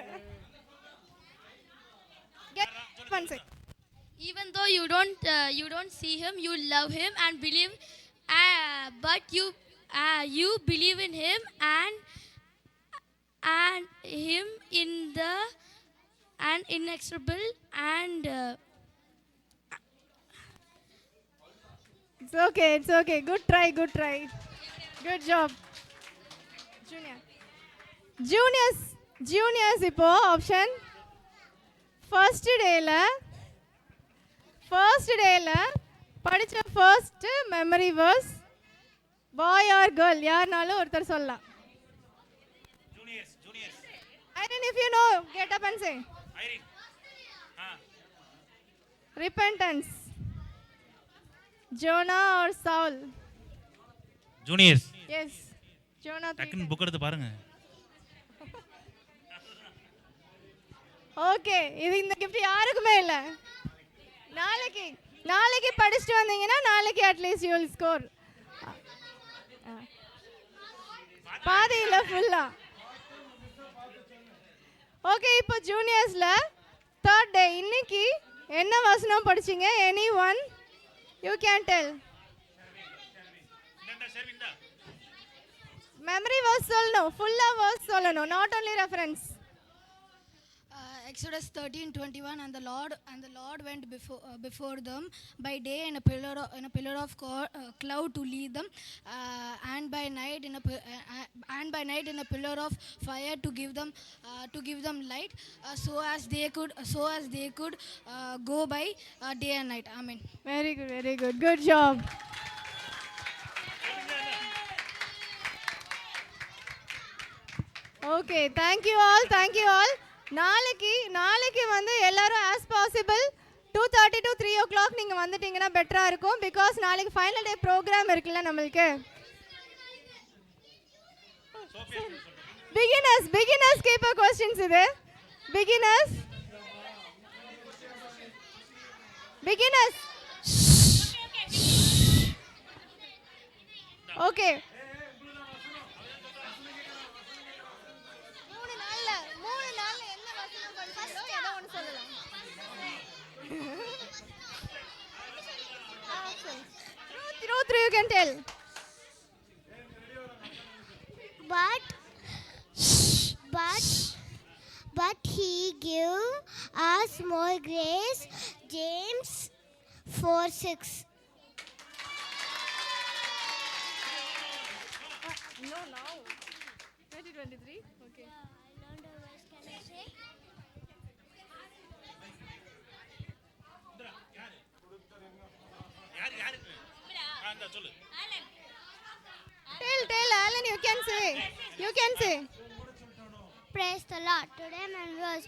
Even though you don't see him, you love him and believe, but you believe in him and him in the and inexorable and It's okay. Good try. Good job. Juniors இப்போ option first டேல படிச்ச first memory verse boy or girl யாருனாலும் ஒருத்தர் சொல்லலாம். Irene, if you know, get up and say. Irene. Repentance. Jonah or Saul? Juniors. Yes. Jonah. டக்குன்னு book எடுத்து பாருங்க. Okay, இது இந்த கிஃப்ட் யாருக்குமே இல்ல. நாளைக்கு படிச்சிட்டு வந்தீங்கன்னா நாளைக்கு அட்லீஸ்ட் யூ வில் ஸ்கோர். பாதி இல்ல ஃபுல்லா. ஓகே, இப்போ ஜூனியர்ஸ்ல தேர்ட் டே இன்னைக்கு என்ன வசனம் படிச்சீங்க? anyone you can tell. Memory verse சொல்லணும், ஃபுல்லா வேர்ஸ் சொல்லணும், not only reference. Exodus 13:21 and the Lord went before them by day in a pillar of cloud to lead them, and by night in a pillar of fire to give them light, so as they could go by day and night. Amen. Very good. Good job. Okay, thank you all. நாளைக்கு வந்து எல்லாரும் as possible 2:30 to 3 o'clock நீங்க வந்துட்டீங்கன்னா பெட்டரா இருக்கும். because நாளைக்கு final டே program இருக்குல்ல நம்மளுக்கு. beginners keep questions இது. beginners. Okay. மூணு நாள்ல என்ன வசனம் படிச்சீங்களோ ஏதோ ஒன்னு சொல்லலாம். Ruth, you can tell. But he give us more grace. James 4:6. No, now. 2023. Okay. Tell Alan, you can say. Praise the Lord. Today my verse.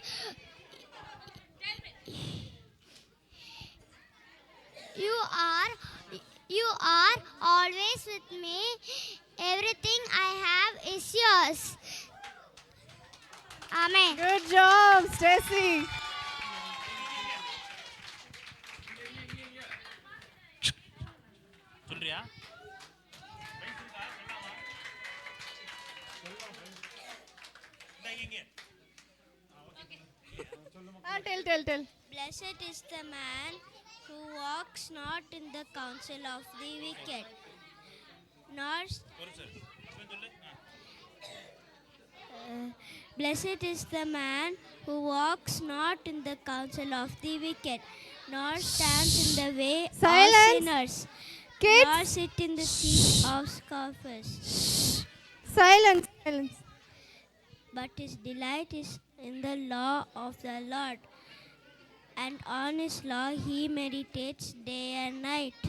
You are always with me. Everything I have is yours. Amen. Good job, Stacy. சொல்றியா? Tell. Blessed is the man who walks not in the counsel of the wicked, blessed is the man who walks not in the counsel of the wicked, nor stands in the way Silence. of sinners, Kids. nor sit in the seat of scoffers. Silence. But his delight is in the law of the Lord, and on his law he meditates day and night.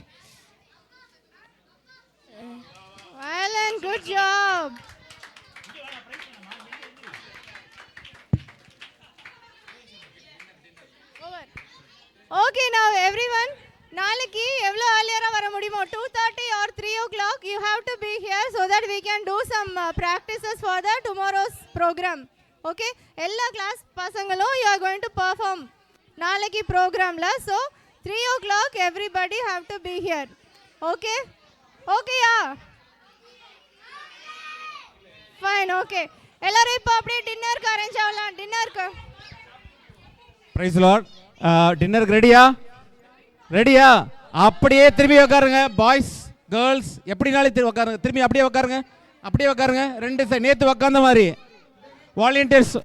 Alan, good job. Over. Okay, now everyone, நாளைக்கு எவ்வளவு earlier வர முடியுமோ 2:30 or 3 o'clock you have to be here so that we can can do some practices for the tomorrow's program. Okay, எல்லா class பசங்களும் you are going to perform நாளைக்கு ப்ரோக்ராம்ல. so 3 o'clock everybody have to be here. okay yeah fine. okay, எல்லாரும் இப்போ அப்படியே டின்னருக்கு arrange ஆகலாம். டின்னருக்கு பிரைஸ் லார்ட். டின்னருக்கு ரெடியா? அப்படியே திரும்பி உட்காருங்க. பாய்ஸ் கேர்ள்ஸ் எப்படினாலும் உட்காருங்க. திரும்பி அப்படியே உட்காருங்க. 2 சைடு நேற்று உட்கார்ந்த மாதிரி. வாலண்டியர்ஸ்